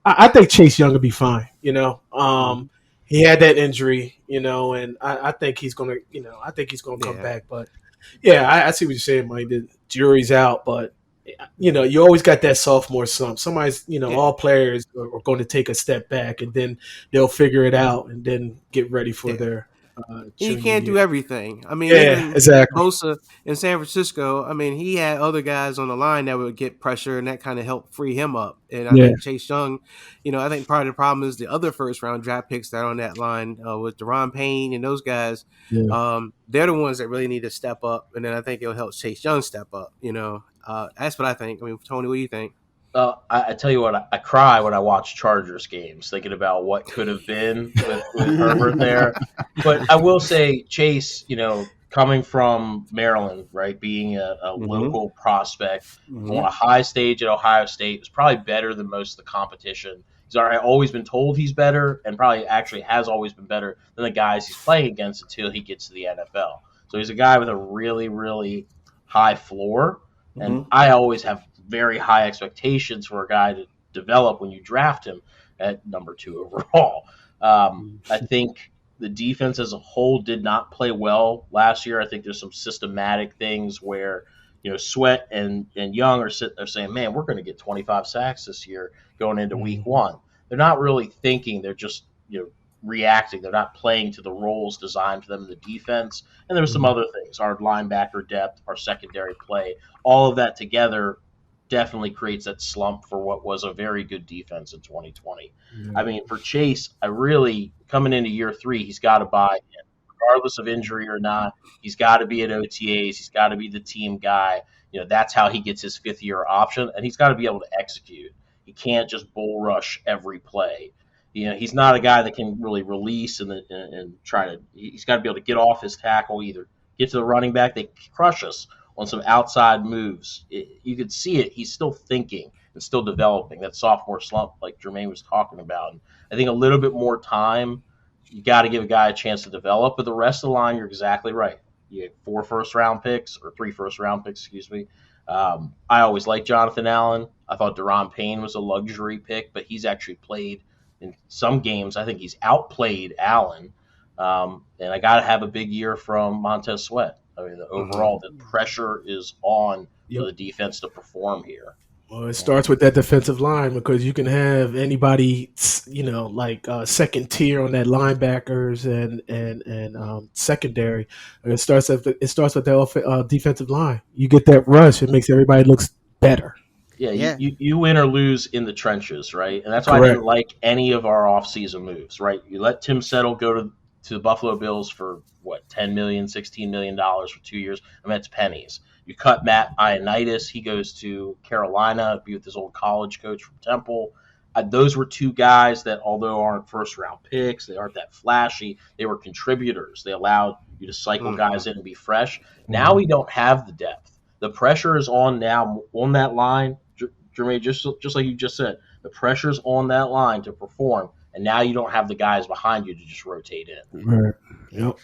I think Chase Young will be fine. He had that injury, and I think he's gonna, come back. But I see what you're saying, Mike. The jury's out, but. You always got that sophomore slump. Somebody's, all players are going to take a step back and then they'll figure it out and then get ready for their you can't do everything. I mean, exactly. Bosa in San Francisco, I mean, he had other guys on the line that would get pressure and that kind of helped free him up. And I think Chase Young, I think part of the problem is the other first round draft picks that are on that line with Deron Payne and those guys. Yeah. They're the ones that really need to step up. And then I think it'll help Chase Young step up, That's what I think. I mean, Tony, what do you think? I tell you what, I cry when I watch Chargers games, thinking about what could have been with Herbert there. But I will say, Chase, coming from Maryland, right, being a Mm-hmm. local prospect on Mm-hmm. a high stage at Ohio State, was probably better than most of the competition. He's always been told he's better, and probably actually has always been better than the guys he's playing against until he gets to the NFL. So he's a guy with a really, really high floor, and Mm-hmm. I always have very high expectations for a guy to develop when you draft him at number 2 overall. I think the defense as a whole did not play well last year. I think there's some systematic things where Sweat and Young are saying, "Man, we're going to get 25 sacks this year going into week Mhm. 1." They're not really thinking; they're just reacting. They're not playing to the roles designed for them in the defense. And there were some Mhm. other things: our linebacker depth, our secondary play, all of that together definitely creates that slump for what was a very good defense in 2020. I Yeah. mean, for Chase, I really coming into year 3, he's got to buy in, regardless of injury or not. He's got to be at OTAs. He's got to be the team guy. That's how he gets his 5th-year option, and he's got to be able to execute. He can't just bull rush every play. He's not a guy that can really release and try to. He's got to be able to get off his tackle, either get to the running back. They crush us on some outside moves. You could see it. He's still thinking and still developing. That sophomore slump, like Jermaine was talking about. And I think a little bit more time. You got to give a guy a chance to develop. But the rest of the line, you're exactly right. You had 4 first-round picks, or 3 first-round picks, excuse me. I always liked Jonathan Allen. I thought Deron Payne was a luxury pick, but he's actually played in some games. I think he's outplayed Allen. And I got to have a big year from Montez Sweat. I mean, overall, the pressure is on for Yep. the defense to perform here. Well, it starts with that defensive line because you can have anybody, like second tier on that linebackers and secondary. It starts with the defensive line. You get that rush, it makes everybody looks better. Yeah, Yeah. you win or lose in the trenches, right? And that's why I Correct. didn't like any of our offseason moves, right? You let Tim Settle go to the Buffalo Bills for what, 10 million, $16 million for 2 years. I mean, that's pennies. You cut Matt Ioannidis, he goes to Carolina, be with his old college coach from Temple. Those were 2 guys that, although aren't first round picks, they aren't that flashy. They were contributors. They allowed you to cycle guys in and be fresh. Now we don't have the depth. The pressure is on now on that line. Jermaine, just like you just said, the pressure's on that line to perform, and now you don't have the guys behind you to just rotate in. Right. Yeah. Yep.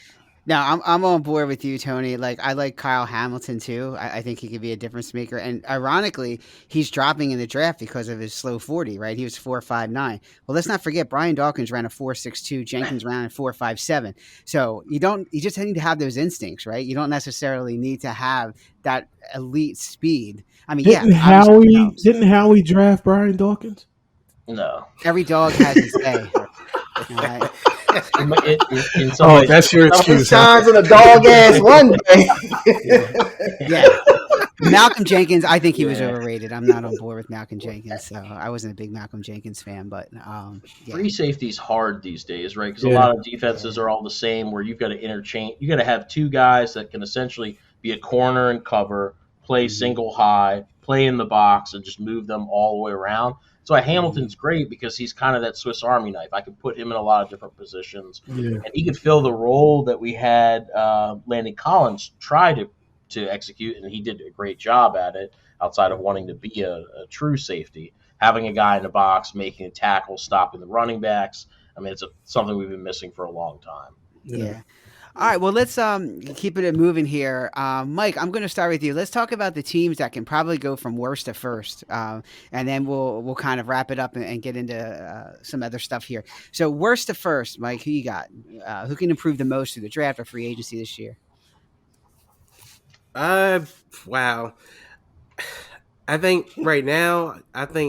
Now I'm on board with you, Tony. Like I like Kyle Hamilton too. I think he could be a difference maker. And ironically, he's dropping in the draft because of his slow 40. Right, he was 4.59. Well, let's not forget Brian Dawkins ran a 4.62. Jenkins ran a 4.57. So you just need to have those instincts, right? You don't necessarily need to have that elite speed. I mean, yeah, Didn't obviously it Howie helps. didn't Howie draft Brian Dawkins? No, Every dog has his day. All right. in some Oh, ways, that's your Nothing excuse. Huh? shines in a dog ass one day. Yeah. Malcolm Jenkins, I think he was yeah, overrated. I'm not on board with Malcolm Jenkins, so I wasn't a big Malcolm Jenkins fan. But yeah, free safety's hard these days, right? Because a Yeah. lot of defenses are all the same, where you've got to interchange. You got to have 2 guys that can essentially be a corner and cover, play single high, play in the box, and just move them all the way around. So Hamilton's great because he's kind of that Swiss Army knife. I could put him in a lot of different positions, Yeah. and he could fill the role that we had Landon Collins try to execute, and he did a great job at it. Outside of wanting to be a true safety, having a guy in the box, making a tackle, stopping the running backs. I mean, it's something we've been missing for a long time. Yeah. yeah. All right, well, let's keep it moving here. Mike, I'm going to start with you. Let's talk about the teams that can probably go from worst to first, and then we'll kind of wrap it up and get into some other stuff here. So, worst to first, Mike, who you got? Who can improve the most through the draft or free agency this year? Wow. I think right now,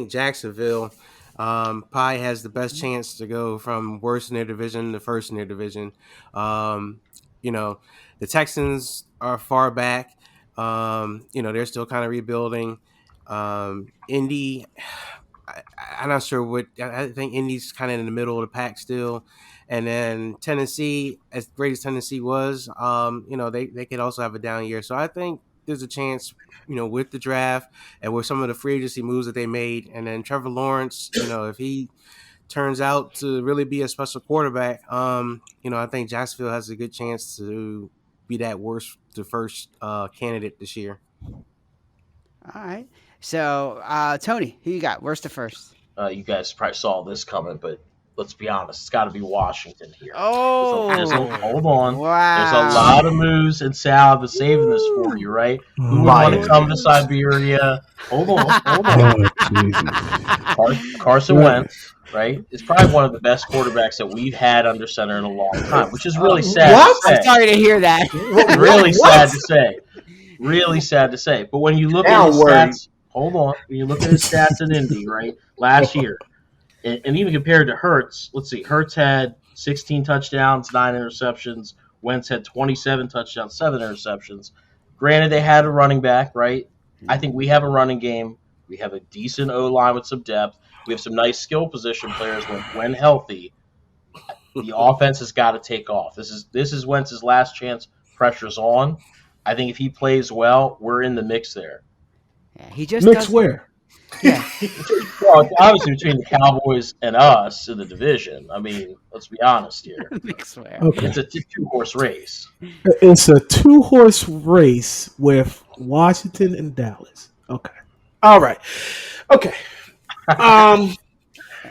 Jacksonville probably has the best chance to go from worst in their division to first in their division. Um, the Texans are far back. They're still kind of rebuilding. Indy, I'm not sure what. I think Indy's kind of in the middle of the pack still. And then Tennessee, as great as Tennessee was, they could also have a down year. So I think there's a chance, with the draft and with some of the free agency moves that they made, and then Trevor Lawrence, if he turns out to really be a special quarterback, I think Jacksonville has a good chance to be that worst to first candidate this year. All right. So, Tony, who you got? Worst to first? You guys probably saw this coming, but let's be honest, it's got to be Washington here. Hold on. Wow. There's a lot of moves, and Sal, I've been saving this for you, right? Who would want to come to Siberia? Hold on. Carson Wentz, right? Is probably one of the best quarterbacks that we've had under center in a long time, which is really sad to say. I'm sorry to hear that. Really sad to say. Really sad to say. But when you look at his stats, hold on. When you look at his stats in Indy, right, last year, and even compared to Hurts, let's see, Hurts had 16 touchdowns, 9 interceptions. Wentz had 27 touchdowns, 7 interceptions. Granted, they had a running back, right? I think we have a running game. We have a decent O-line with some depth. We have some nice skill position players when healthy. The offense has got to take off. This is Wentz's last chance. Pressure's on. I think if he plays well, we're in the mix there. Yeah, he just mix where? Yeah. Well, obviously between the Cowboys and us in the division. I mean, let's be honest here. Mix where? Okay. It's a 2-horse race. It's a 2-horse race with Washington and Dallas. Okay. All right. Okay.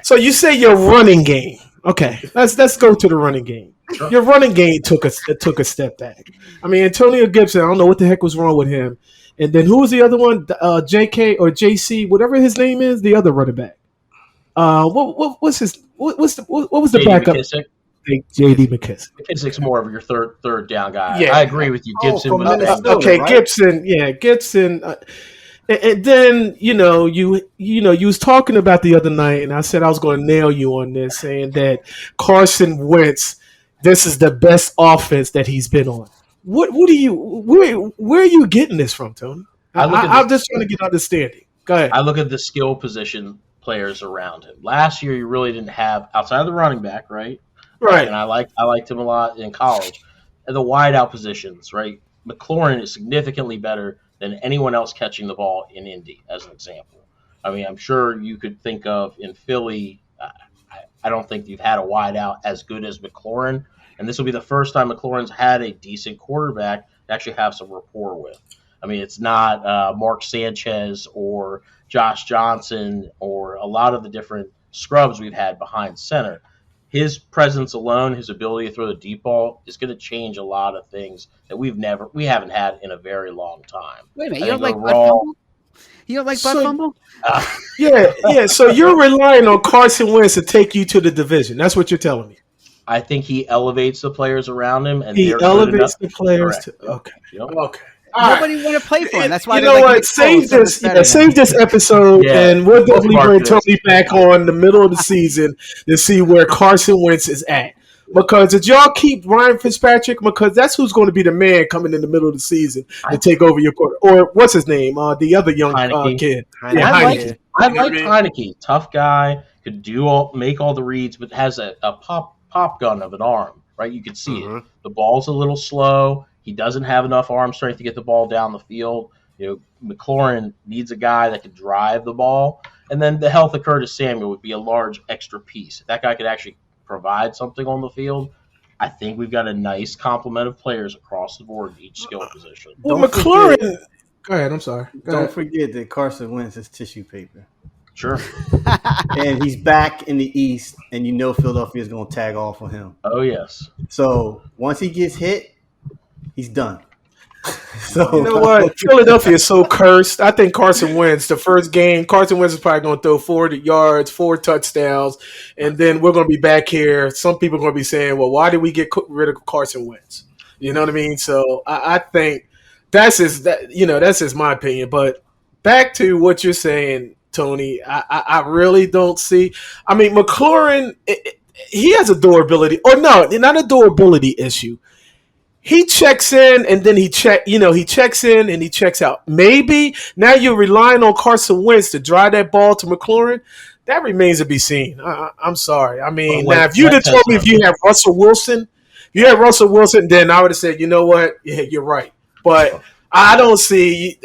So you say your running game. Okay. Let's go to the running game. Sure. Your running game took a step back. I mean, Antonio Gibson, I don't know what the heck was wrong with him. And then who was the other one? JK or JC, whatever his name is, the other running back. What was the backup? McKissick. JD McKissick. McKissick's more of your third down guy. Yeah. I agree with you. Gibson was Minnesota, okay, right? Gibson. And then you was talking about the other night, and I said I was going to nail you on this, saying that Carson Wentz, this is the best offense that he's been on. Where are you getting this from, Tony? I'm just trying to get understanding. Go ahead. I look at the skill position players around him. Last year, you really didn't have outside of the running back, right? Right. And I liked him a lot in college. And the wideout positions, right? McLaurin is significantly better than anyone else catching the ball in Indy, as an example. I mean, I'm sure you could think of in Philly. I don't think you've had a wideout as good as McLaurin. And this will be the first time McLaurin's had a decent quarterback to actually have some rapport with. I mean, it's not Mark Sanchez or Josh Johnson or a lot of the different scrubs we've had behind center. His presence alone, his ability to throw the deep ball, is going to change a lot of things that we haven't had in a very long time. Wait a minute, you don't like Bud Fumble? You don't like Bud Fumble? Yeah. So you're relying on Carson Wentz to take you to the division. That's what you're telling me. I think he elevates the players around him, and he elevates the players. Okay. Okay. Nobody want to play for him. That's why you know what? Save this episode, and we'll definitely bring Tony back on the middle of the season to see where Carson Wentz is at. Because if y'all keep Ryan Fitzpatrick, because that's who's going to be the man coming in the middle of the season to take over your court. Or what's his name? The other young kid. I like Heineke. Tough guy, could make all the reads, but has a pop gun of an arm. Right, you could see it. The ball's a little slow. He doesn't have enough arm strength to get the ball down the field. McLaurin needs a guy that can drive the ball. And then the health of Curtis Samuel would be a large extra piece. If that guy could actually provide something on the field, I think we've got a nice complement of players across the board in each skill position. Well, McLaurin. Go ahead. I'm sorry. Don't forget that Carson Wentz is tissue paper. Sure. And he's back in the East, and Philadelphia is going to tag off on him. Oh, yes. So once he gets hit, he's done. So you know what? Philadelphia is so cursed. I think Carson Wentz, the first game, Carson Wentz is probably going to throw 40 yards, 4 touchdowns, and then we're going to be back here. Some people are going to be saying, well, why did we get rid of Carson Wentz? You know what I mean? So I think that's just my opinion. But back to what you're saying, Tony, I really don't see. I mean, McLaurin, he has a durability, or no, not a durability issue. He checks in and then he checks in and he checks out. Maybe now you're relying on Carson Wentz to drive that ball to McLaurin. That remains to be seen. I'm sorry. I mean, now if you'd have told me if you have Russell Wilson, then I would have said, you know what? Yeah, you're right. But I don't see,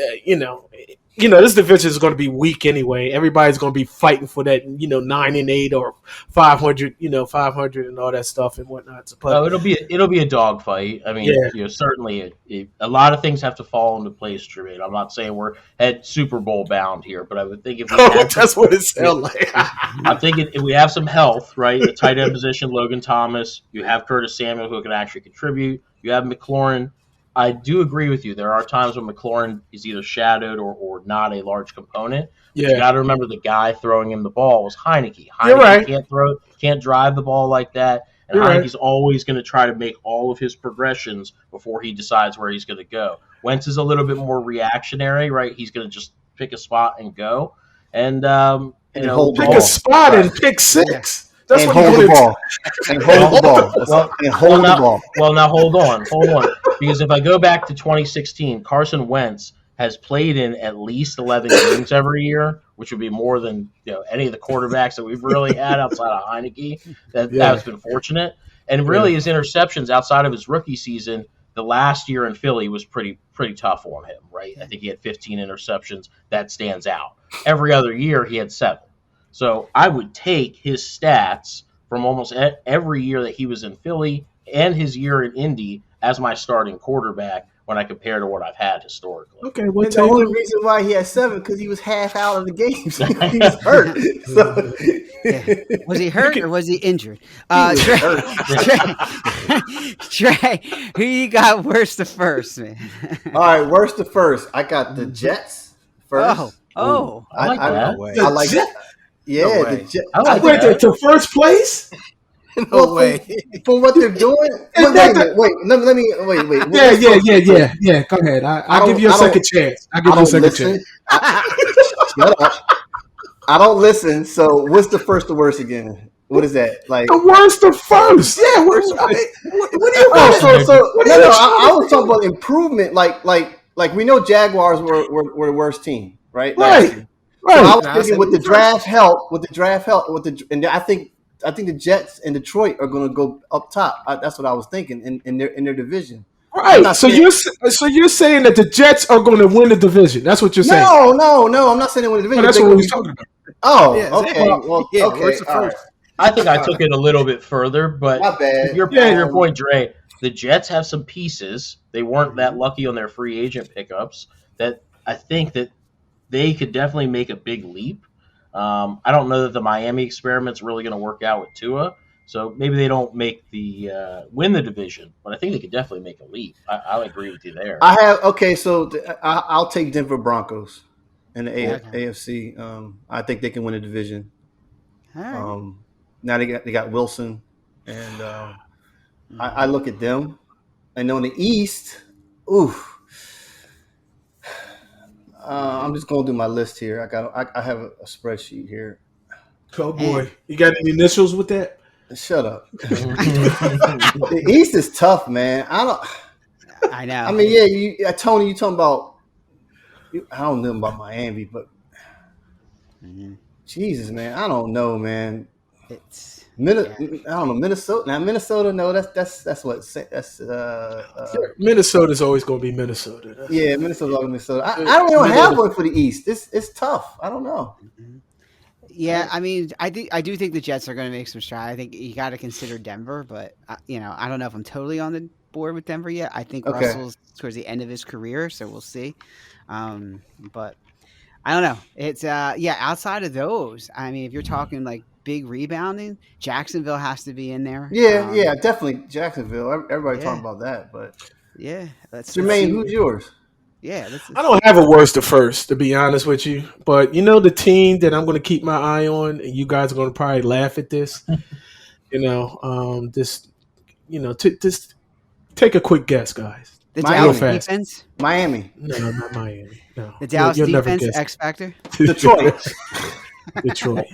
this division is going to be weak anyway. Everybody's going to be fighting for that, 9-8 or 500, 500 and all that stuff and whatnot. But it'll be a dogfight. I mean, certainly a lot of things have to fall into place, Tremaine. I'm not saying we're at Super Bowl bound here, but I would think if we that's what it sounds like. I'm thinking if we have some health, right? The tight end position, Logan Thomas. You have Curtis Samuel who can actually contribute. You have McLaurin. I do agree with you. There are times when McLaurin is either shadowed or not a large component. Yeah. You got to remember the guy throwing him the ball was Heineke. Heineke can't drive the ball like that. And Heineke's always going to try to make all of his progressions before he decides where he's going to go. Wentz is a little bit more reactionary, right? He's going to just pick a spot and go. And pick a spot and pick six. That's and hold the ball. And hold the ball. And hold the ball. Well, now hold on. Because if I go back to 2016, Carson Wentz has played in at least 11 games every year, which would be more than any of the quarterbacks that we've really had outside of Heineke. That's been fortunate. And really his interceptions outside of his rookie season, the last year in Philly was pretty tough on him, right? I think he had 15 interceptions. That stands out. Every other year he had 7. So I would take his stats from almost every year that he was in Philly and his year in Indy as my starting quarterback when I compare to what I've had historically. Okay, and the only reason why he had 7 because he was half out of the games. He was hurt. So. Was he hurt or was he injured? Trey, who you got worst to first, man? All right, worst to first. I got the Jets first. Oh, I like that. I like that. Yeah, I went to first place. No way. For what they're doing. Wait. Let me. Yeah. Go ahead. I'll give you a second chance. Shut up. I don't listen. So what's the first to worst again? What is that like? The worst to first. Yeah. Worst. What do you? I was talking about improvement. Like we know Jaguars were the worst team, right? Right. So I was thinking with the draft help, and I think the Jets and Detroit are going to go up top. That's what I was thinking in their division. Right. So you're saying that the Jets are going to win the division? That's what you're saying? No. I'm not saying they win the division. That's what we're talking about. Oh, yeah, okay. Okay. Right. I think I took it a little bit further, but not bad. Your point, Dre. The Jets have some pieces. They weren't that lucky on their free agent pickups. That I think that they could definitely make a big leap. I don't know that the Miami experiment's really going to work out with Tua, so maybe they don't make win the division, but I think they could definitely make a leap. I agree with you there. So I'll take Denver Broncos in the AFC. I think they can win the division. All right. Now they got Wilson, and I look at them, and on the East, I'm just going to do my list here. I have a spreadsheet here. Oh boy, you got any initials with that? Shut up. The East is tough, man. I know. I mean, Tony, you talking about? I don't know about Miami, but Jesus, man, I don't know, man. I don't know, Minnesota. Now Minnesota, no, that's Minnesota's always going to be Minnesota. Minnesota's always Minnesota. I don't even have one for the East. It's tough. I don't know. Yeah, I mean, I do think the Jets are going to make some strides. I think you got to consider Denver, but I don't know if I'm totally on the board with Denver yet. I think Russell's towards the end of his career, so we'll see. But I don't know. It's outside of those, I mean, if you're talking like big rebounding, Jacksonville has to be in there. Yeah, definitely Jacksonville. Everybody talking about that, but Jermaine, who's yours? Yeah, I don't have a worst to first, to be honest with you. But the team that I'm going to keep my eye on, and you guys are going to probably laugh at this. Just take a quick guess, guys. The Dallas defense? Miami. No, not Miami. No. The Dallas defense X Factor? Detroit. Detroit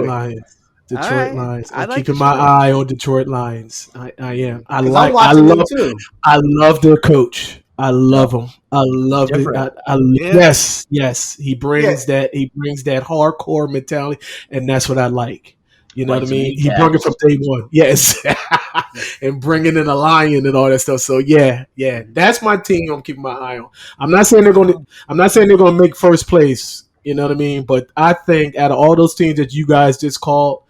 Lions. Detroit Lions. I'm keeping my eye on Detroit Lions. I am. I love their coach. I love him. I love it. Yes. He brings that hardcore mentality, and that's what I like. You know what I mean? He brought it from day one. Yes. and bringing in a lion and all that stuff. So yeah, that's my team. I'm keeping my eye on. I'm not saying they're gonna make first place. You know what I mean? But I think out of all those teams that you guys just called,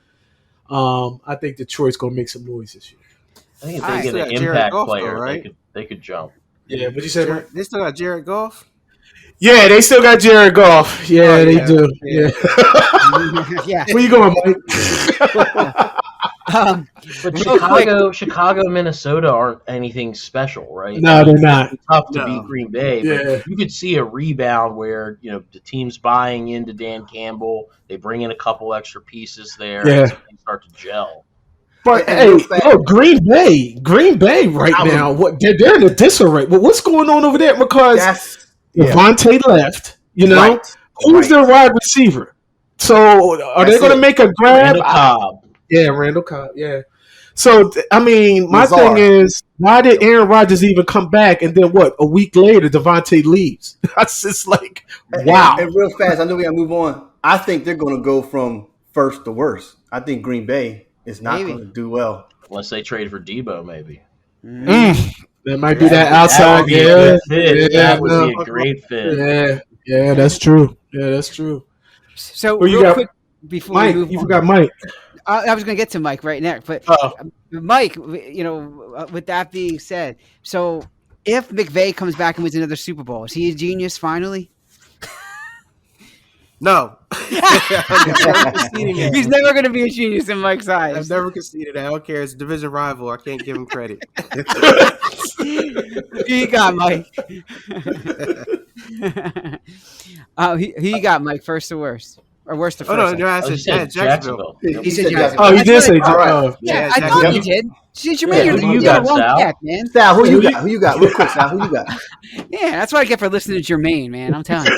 I think Detroit's gonna make some noise this year. I think if they get an impact player, right? they could jump. Yeah, what you said, Mike? They still got Jared Goff. Yeah, they still got Jared Goff. Yeah, they do. Yeah. Yeah. Where you going, Mike? But Chicago, Minnesota aren't anything special, right? No, they're not. It's tough to beat Green Bay. Yeah. But you could see a rebound where the team's buying into Dan Campbell. They bring in a couple extra pieces there. Yeah. And they start to gel. But hey, Green Bay right now, they're in a disarray. Well, what's going on over there? Because Devontae left. Who's their wide receiver? So are they going to make a grab? Randall Cobb. Yeah. So I mean, my thing is, why did Aaron Rodgers even come back? And then a week later, Devontae leaves. That's just like, wow. And real fast, I know we got to move on. I think they're going to go from first to worst. I think Green Bay is not going to do well unless they trade for Debo, maybe. That might be that outside. That would be a great fit. Yeah, that's true. Yeah, that's true. So real quick before Mike, we move you on. forgot Mike. I was going to get to Mike right next, but Mike, with that being said, so if McVay comes back and wins another Super Bowl, is he a genius finally? No. He's never going to be a genius in Mike's eyes. I've never conceded that. I don't care. It's a division rival. I can't give him credit. Who you got, Mike? Who you got, Mike? First to worst? Or worst to first? No, I said Jacksonville. He said Jacksonville. Oh, he did say Jacksonville. Yeah, I thought he did. You got Sal. Check, man. Sal, who you got? Who you got? Real quick, Sal, who you got? Yeah, that's what I get for listening to Jermaine, man. I'm telling you.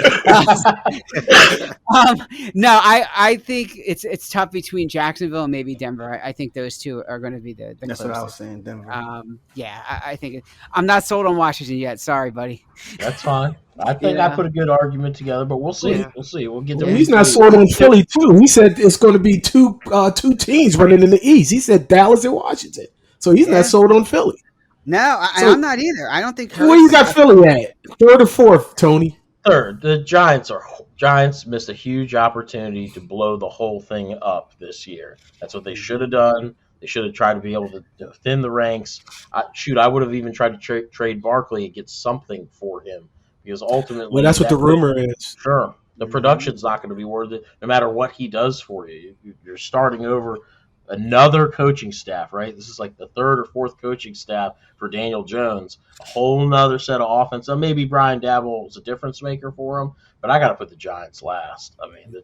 No, I think it's tough between Jacksonville and maybe Denver. I think those two are going to be the That's closest. what I was saying, Denver. Yeah, I think I'm not sold on Washington yet. Sorry, buddy. That's fine. I think I put a good argument together, but we'll see. Yeah. We'll see. We'll get there. He's not sold on Philly too. He said it's going to be two teams running in the East. He said Dallas and Washington. So he's not sold on Philly. No, I'm not either. I don't think. Where you got Philly at? Third or fourth, Tony? Third. The Giants missed a huge opportunity to blow the whole thing up this year. That's what they should have done. They should have tried to be able to thin the ranks. I would have even tried to trade Barkley and get something for him. Because ultimately, well, that's what the rumor is. Sure, the production's not going to be worth it, no matter what he does for you. You're starting over another coaching staff, right? This is like the third or fourth coaching staff for Daniel Jones. A whole nother set of offense. So maybe Brian Daboll was a difference maker for him, but I got to put the Giants last. I mean,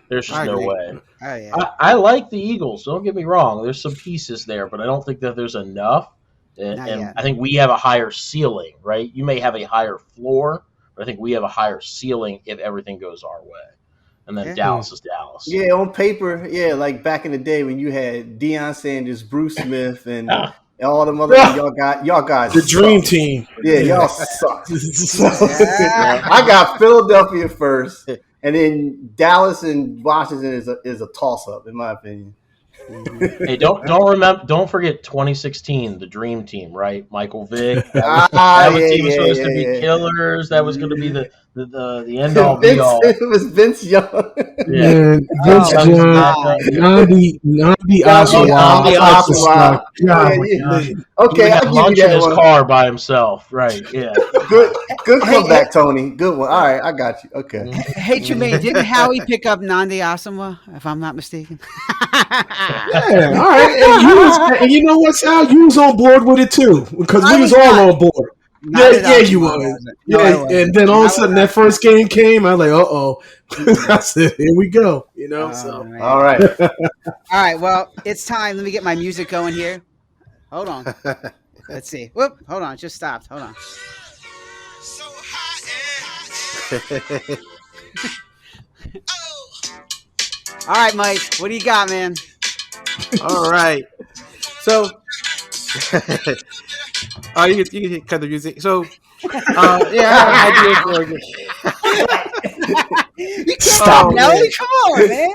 there's just no way. Oh, yeah. I like the Eagles. Don't get me wrong. There's some pieces there, but I don't think that there's enough. And I think we have a higher ceiling, right? You may have a higher floor, but I think we have a higher ceiling if everything goes our way. And then Dallas is Dallas. Yeah, on paper, like back in the day when you had Deion Sanders, Bruce Smith, and all the other y'all guys. The dream team. Yeah, y'all suck. I got Philadelphia first, and then Dallas and Washington is a toss up, in my opinion. Hey, don't forget 2016, the dream team, right? Michael Vick. That was supposed to be killers. That was going to be the end all be all. It was Vince Young. Yeah, Vince Young, Nnamdi Asomugha. Okay, I'll give lunch you that in his one. car by himself, right? Yeah. Good comeback, Tony. Good one. All right, I got you. Okay. Hey, Jermaine, didn't Howie pick up Nnamdi Asomugha, if I'm not mistaken? Yeah, all right. And you know what, Sal? You was on board with it too, because we was all on board. Yeah, you was. And then all of a sudden that first game came. I was like, uh-oh. I said, here we go. Man. All right. All right, well, it's time. Let me get my music going here. Hold on. Let's see. Whoop, hold on. It just stopped. Hold on. All right, Mike. What do you got, man? All right. So, you can cut the music. So, I have an idea for You can't stop, Nelly. Come on, man.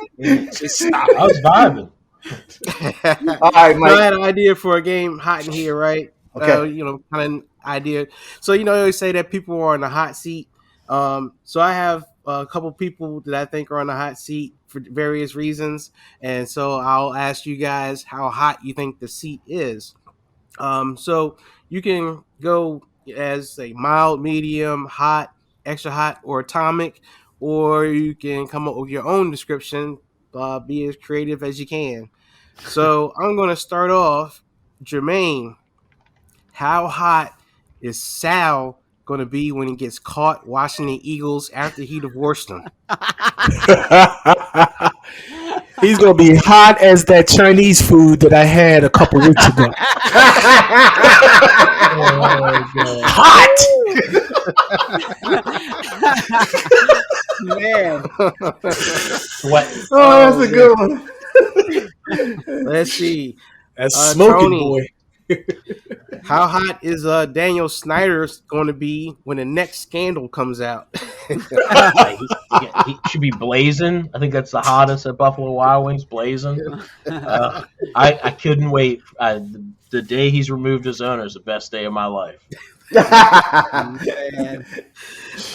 Just stop. I was vibing. All right, Mike. So I had an idea for a game hot in here, right? Okay. Kind of idea. So they always say that people are on the hot seat. So I have a couple people that I think are on the hot seat for various reasons, and so I'll ask you guys how hot you think the seat is. So you can go as a mild, medium, hot, extra hot, or atomic, or you can come up with your own description. Be as creative as you can. So I'm going to start off, Jermaine. How hot is Sal going to be when he gets caught watching the Eagles after he divorced them? He's gonna be hot as that Chinese food that I had a couple weeks ago. Hot. Man. What? Oh, that's a good one. Let's see. That's smoking, Tony. boy. How hot is Daniel Snyder going to be when the next scandal comes out? He should be blazing. I think that's the hottest at Buffalo Wild Wings, blazing. I couldn't wait. The day he's removed his owner is the best day of my life. Man.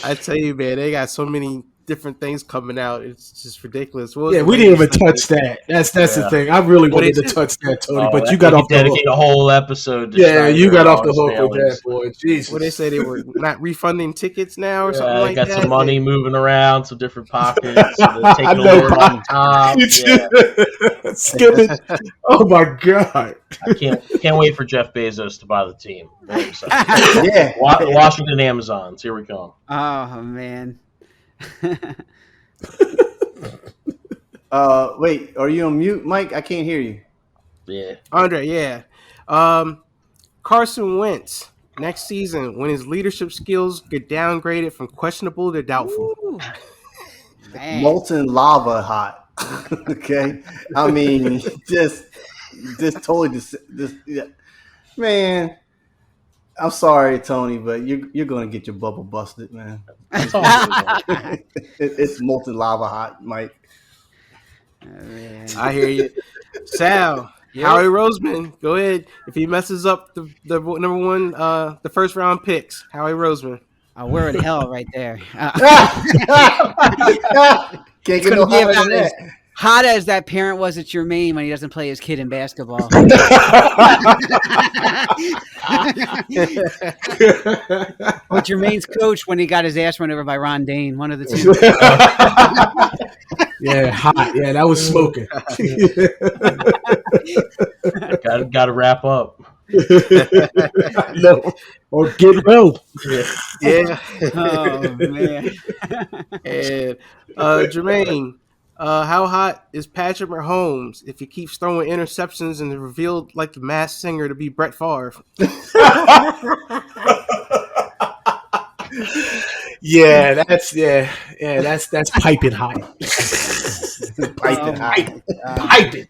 I tell you, man, they got so many different things coming out. It's just ridiculous. Yeah, we didn't even touch that. That's the thing. I really wanted to touch that, Tony, but you got off the hook. Dedicate a whole episode to Yeah, you got off the hook with that, boy. Jesus. What they say, they were not refunding tickets now or something like got that? some money moving around, some different pockets. So they're taking a little on top. Yeah. Skipping. Oh my God. I can't wait for Jeff Bezos to buy the team. Very excited. Yeah. Washington Amazons. Here we come. Oh man. Wait, are you on mute, Mike? I can't hear you. Yeah. Andre, yeah. Carson Wentz next season when his leadership skills get downgraded from questionable to doubtful. Ooh. Man. Molten lava hot. Okay. I mean, just totally just yeah. Man, I'm sorry, Tony, but you're going to get your bubble busted, man. It's molten lava hot, Mike. I hear you. Sal, Howie Roseman, go ahead. If he messes up the number one, the first round picks, Howie Roseman. Oh, we're in hell right there. Can't get no hotter than that. Hot as that parent was at Jermaine when he doesn't play his kid in basketball. Or Jermaine's coach when he got his ass run over by Ron Dane. One of the two. Yeah, hot. Yeah, that was smoking. Got to wrap up. No, or get real. Yeah. Oh man. And Jermaine, how hot is Patrick Mahomes if he keeps throwing interceptions and is revealed like the Masked Singer to be Brett Favre? Yeah, that's piping hot. Piping hot. Piping.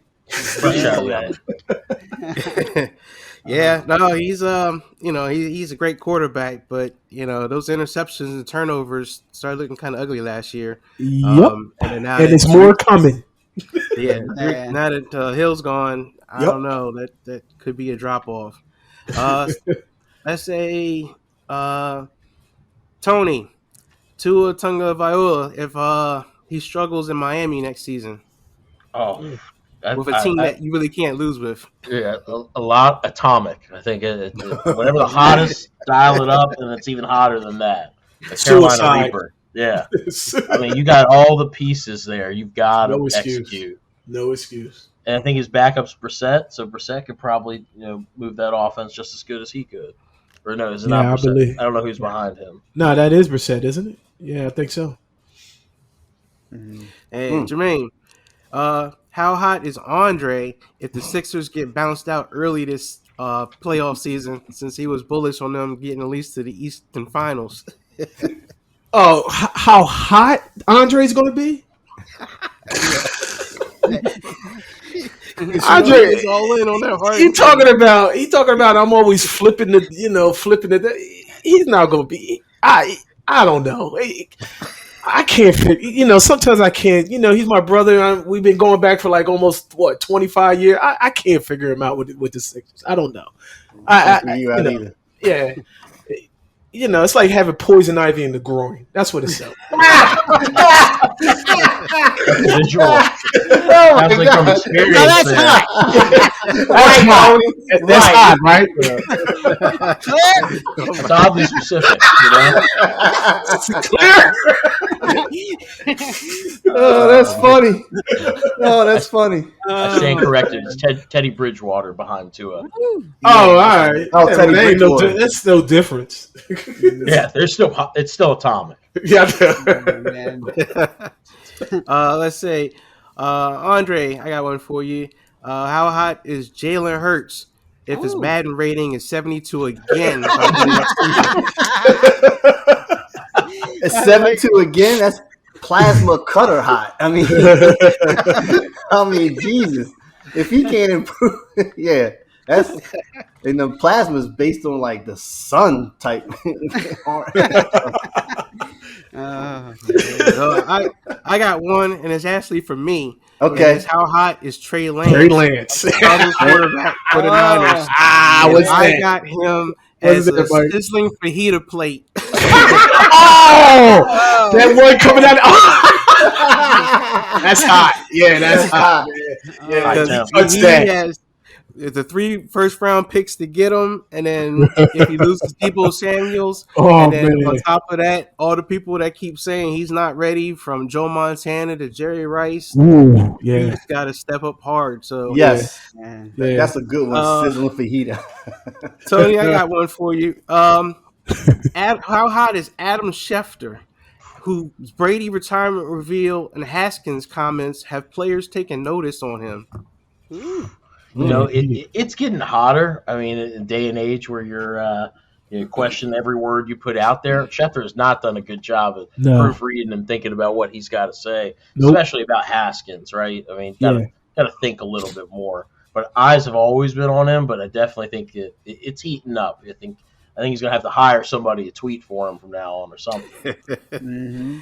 Yeah, no, he's he's a great quarterback, but those interceptions and turnovers started looking kind of ugly last year. Yep, and it's more coming. Yeah, now that Hill's gone, I don't know, that could be a drop off. Let's say Tony Tua Tagovailoa if he struggles in Miami next season. Oh. With a team that you really can't lose with. Yeah, a lot atomic. I think whatever the hottest, dial it up, and it's even hotter than that. The Carolina Reaper. Yeah. I mean, you got all the pieces there. You've got to execute. No excuse. And I think his backup's Brissett, so Brissett could probably move that offense just as good as he could. Or no, is it not Brissett? I don't know who's behind him. No, that is Brissett, isn't it? Yeah, I think so. Mm-hmm. And Jermaine, how hot is Andre if the Sixers get bounced out early this playoff season, since he was bullish on them getting at least to the Eastern Finals? Oh, how hot Andre's going to be? Andre is all in on that hard. He talking about I'm always flipping it. He's not going to be. I don't know. I can't figure. Sometimes I can't. He's my brother. We've been going back for like almost 25 years. I can't figure him out with the Sixers. I don't know. Can't figure you out either. Yeah. It's like having poison ivy in the groin. That's what it's like. Visual. Oh Sounds like from experience. No, that's there. hot. That's hot. That's hot, right? It's oddly specific, Oh, that's funny. Oh, that's funny. I stand corrected. It's Teddy Bridgewater behind Tua. Oh, all right. Oh, Teddy Bridgewater. That's no difference. Yeah, it's still atomic. Yeah. Let's say, Andre, I got one for you. How hot is Jalen Hurts if his Madden rating is 72 again? It's 72 again. That's plasma cutter hot. I mean, Jesus, if he can't improve, yeah, that's and the plasma is based on like the sun type. I got one, and it's actually for me. Okay, it's how hot is Trey Lance? Starting quarterback for the Niners. I got him as a sizzling fajita plate. That one coming out. That's hot. Yeah, that's hot. Yeah, he has the 3 first-round picks to get him, and then if he loses Deebo Samuels, and then on top of that, all the people that keep saying he's not ready, from Joe Montana to Jerry Rice, he's got to step up hard. So yes, that's a good one. Sizzling fajita. Tony, I got one for you. How hot is Adam Schefter, whose Brady retirement reveal and Haskins comments have players taken notice on him? It's getting hotter. I mean, in a day and age where you question every word you put out there, Schefter has not done a good job of proofreading and thinking about what he's got to say, especially about Haskins, right? I mean, got to think a little bit more. But eyes have always been on him, but I definitely think it's heating up. I think he's going to have to hire somebody to tweet for him from now on or something. Mm-hmm.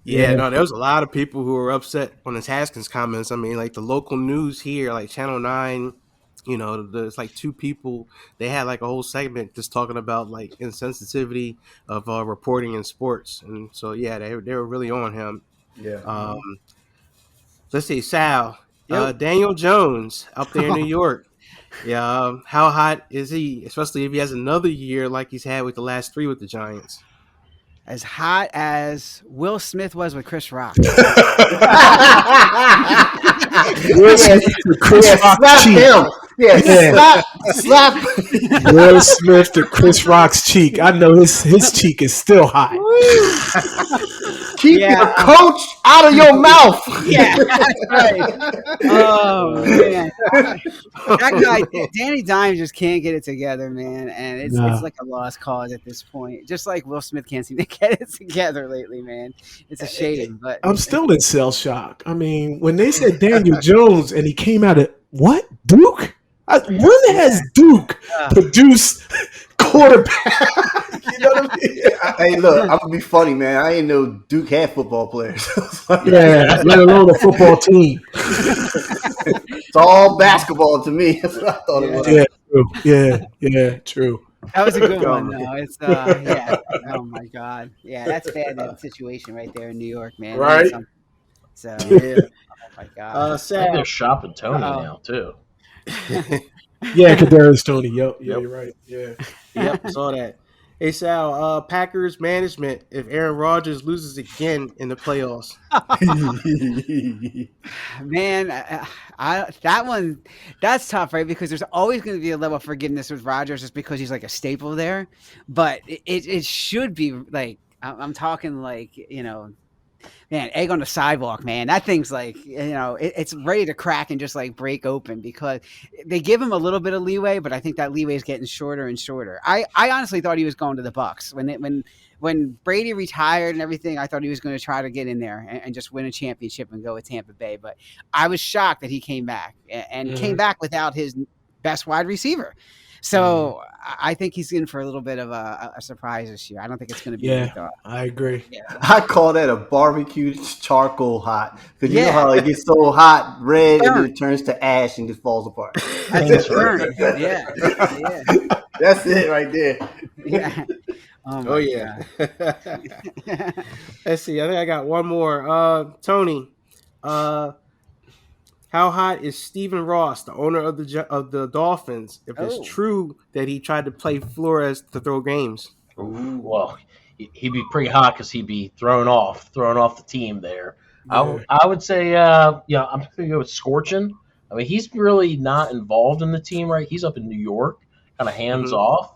No, there was a lot of people who were upset on his Haskins comments. I mean, like the local news here, like Channel 9, there's like 2 people. They had like a whole segment just talking about like insensitivity of reporting in sports. And so, they were really on him. Yeah. Let's see, Sal. Daniel Jones up there in New York. Yeah, how hot is he, especially if he has another year like he's had with the last 3 with the Giants? As hot as Will Smith was with Chris Rock. Will Smith to Chris Rock's cheek. Slap. Will Smith to Chris Rock's cheek. I know his cheek is still hot. Keep your coach out of your mouth. Yeah, that's right. Oh man, that guy Danny Dimes just can't get it together, man, and it's like a lost cause at this point. Just like Will Smith can't seem to get it together lately, man. It's a shame, but I'm still in cell shock. I mean, when they said Daniel Jones and he came out of what Duke? When has Duke produced quarterback? You know what I mean? Hey, look, I'm gonna be funny, man. I ain't know Duke had football players. Let alone a football team. It's all basketball to me. That's what I thought it was. Yeah, true. That was a good one, though. It's Oh my God. Yeah, that's bad. That situation right there in New York, man. Right. So oh my God. I think they're shopping Tony now too. Yeah, Kadarius Toney. Yep, you're right. Yeah. Yep, saw that. Hey Sal, Packers management if Aaron Rodgers loses again in the playoffs. Man, that's tough, right? Because there's always going to be a level of forgiveness with Rodgers just because he's like a staple there. But it should be like, I'm talking like, man, egg on the sidewalk, man. That thing's like, it's ready to crack and just like break open because they give him a little bit of leeway, but I think that leeway is getting shorter and shorter. I honestly thought he was going to the Bucs when Brady retired and everything. I thought he was going to try to get in there and just win a championship and go with Tampa Bay. But I was shocked that he came back and came back without his best wide receiver. So I think he's in for a little bit of a surprise this year. I don't think it's going to be what we thought. I agree. Yeah. I call that a barbecue charcoal hot, because you know how it gets so hot, red, and then it turns to ash and just falls apart. That's burn. Yeah. That's it right there. Yeah. Oh yeah. Let's see. I think I got one more. Tony, how hot is Stephen Ross, the owner of the Dolphins, if it's true that he tried to play Flores to throw games? Ooh, well, he'd be pretty hot because he'd be thrown off the team there. Yeah. I would say, I'm going to go with Scorchin. I mean, he's really not involved in the team, right? He's up in New York, kind of hands off.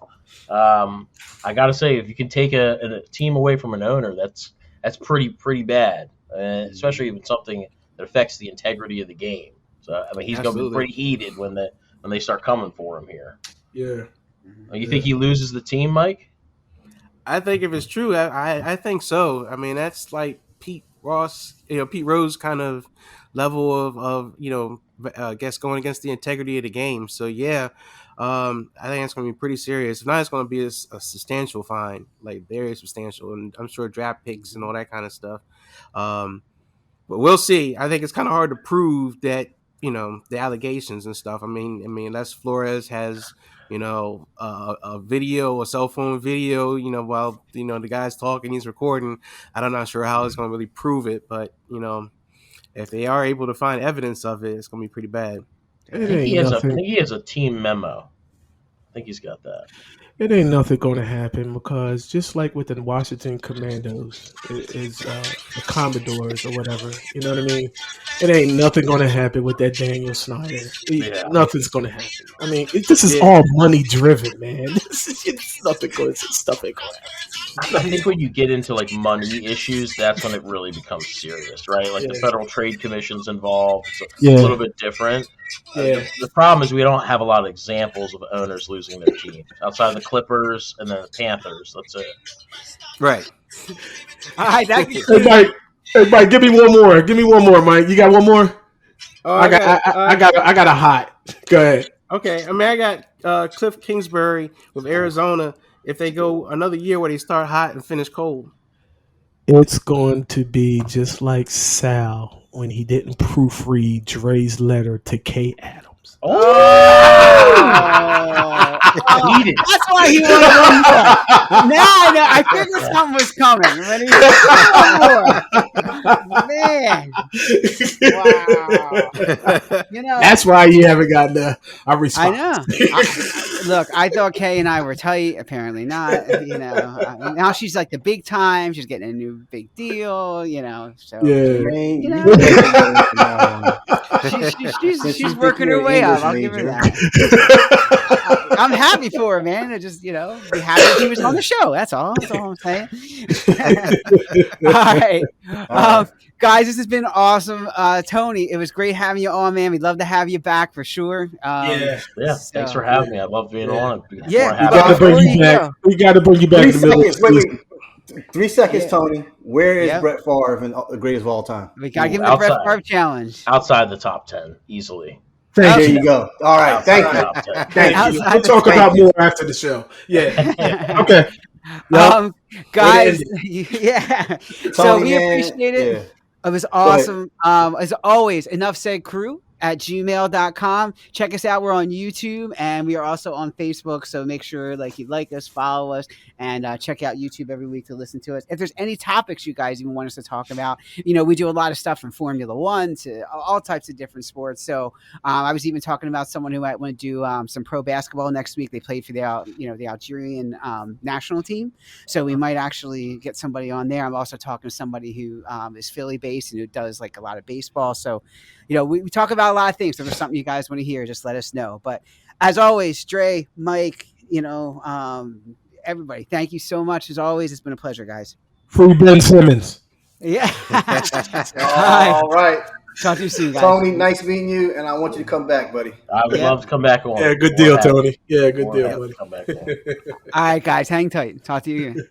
I got to say, if you can take a team away from an owner, that's pretty bad, especially if it's something that affects the integrity of the game. So, I mean, he's going to be pretty heated when they start coming for him here. Yeah. You think he loses the team, Mike? I think if it's true, I think so. I mean, that's like Pete Rose kind of level of I guess going against the integrity of the game. So yeah, I think it's going to be pretty serious. If not, it's going to be a substantial fine, like very substantial, and I'm sure draft picks and all that kind of stuff. But we'll see. I think it's kind of hard to prove that, the allegations and stuff. I mean, unless Flores has, a video, a cell phone video, while, the guy's talking, he's recording. I'm not sure how it's going to really prove it, but, if they are able to find evidence of it, it's going to be pretty bad. I think he has a team memo. I think he's got that. It ain't nothing going to happen, because just like with the Washington Commandos, the Commodores or whatever, you know what I mean? It ain't nothing going to happen with that Daniel Snyder. Nothing's going to happen. I mean, this is all money driven, man. Stuff ain't going to happen. I think when you get into like money issues, that's when it really becomes serious, right? Like the Federal Trade Commission's involved. It's a little bit different. The problem is we don't have a lot of examples of owners losing their team outside of the Clippers and then the Panthers. That's it. Right. All right. Hey, Mike, give me one more. Give me one more, Mike. You got one more? Oh, I got a hot. Go ahead. Okay. I mean, I got Cliff Kingsbury with Arizona. If they go another year where they start hot and finish cold, it's going to be just like Sal when he didn't proofread Dre's letter to Kay Adams. That's why he wanted one more. Now I know. I figured something was coming. Man, wow. That's why you haven't gotten a response. I know. Look, I thought Kay and I were tight. Apparently not. Now she's like the big time. She's getting a new big deal. So she's working her way up. I'll give her that. I'm happy for her, man. I just, be happy she was on the show. That's all I'm saying. All right. Guys, this has been awesome. Tony, it was great having you on, man. We'd love to have you back for sure. Thanks for having me. I love being on. We got to bring you back. We got to bring you back in the middle of the season. 3 seconds, Tony. Where is Brett Favre in the greatest of all time? We got to give him the Brett Favre challenge. Outside the top 10, easily. There you go. All right. Thank you. We'll talk about more after the show. Yeah. Okay. Guys, so we appreciate it. Yeah. It was awesome. As always, Enough Said Crew at gmail.com. Check us out. We're on YouTube, and we are also on Facebook. So make sure you like us, follow us, and check out YouTube every week to listen to us. If there's any topics you guys even want us to talk about, we do a lot of stuff from Formula One to all types of different sports. So I was even talking about someone who might want to do some pro basketball next week. They played for the Algerian national team. So we might actually get somebody on there. I'm also talking to somebody who is Philly based and who does a lot of baseball. So, we talk about a lot of things. If there's something you guys want to hear, just let us know. But as always, Dre, Mike, everybody, thank you so much. As always, it's been a pleasure, guys. Free Ben Simmons. Yeah. All right. Talk to you soon, guys. Tony, nice meeting you, and I want you to come back, buddy. I would love to come back on. Yeah, good deal, Tony. Yeah, good deal, buddy. Come back on. All right, guys, hang tight. Talk to you again.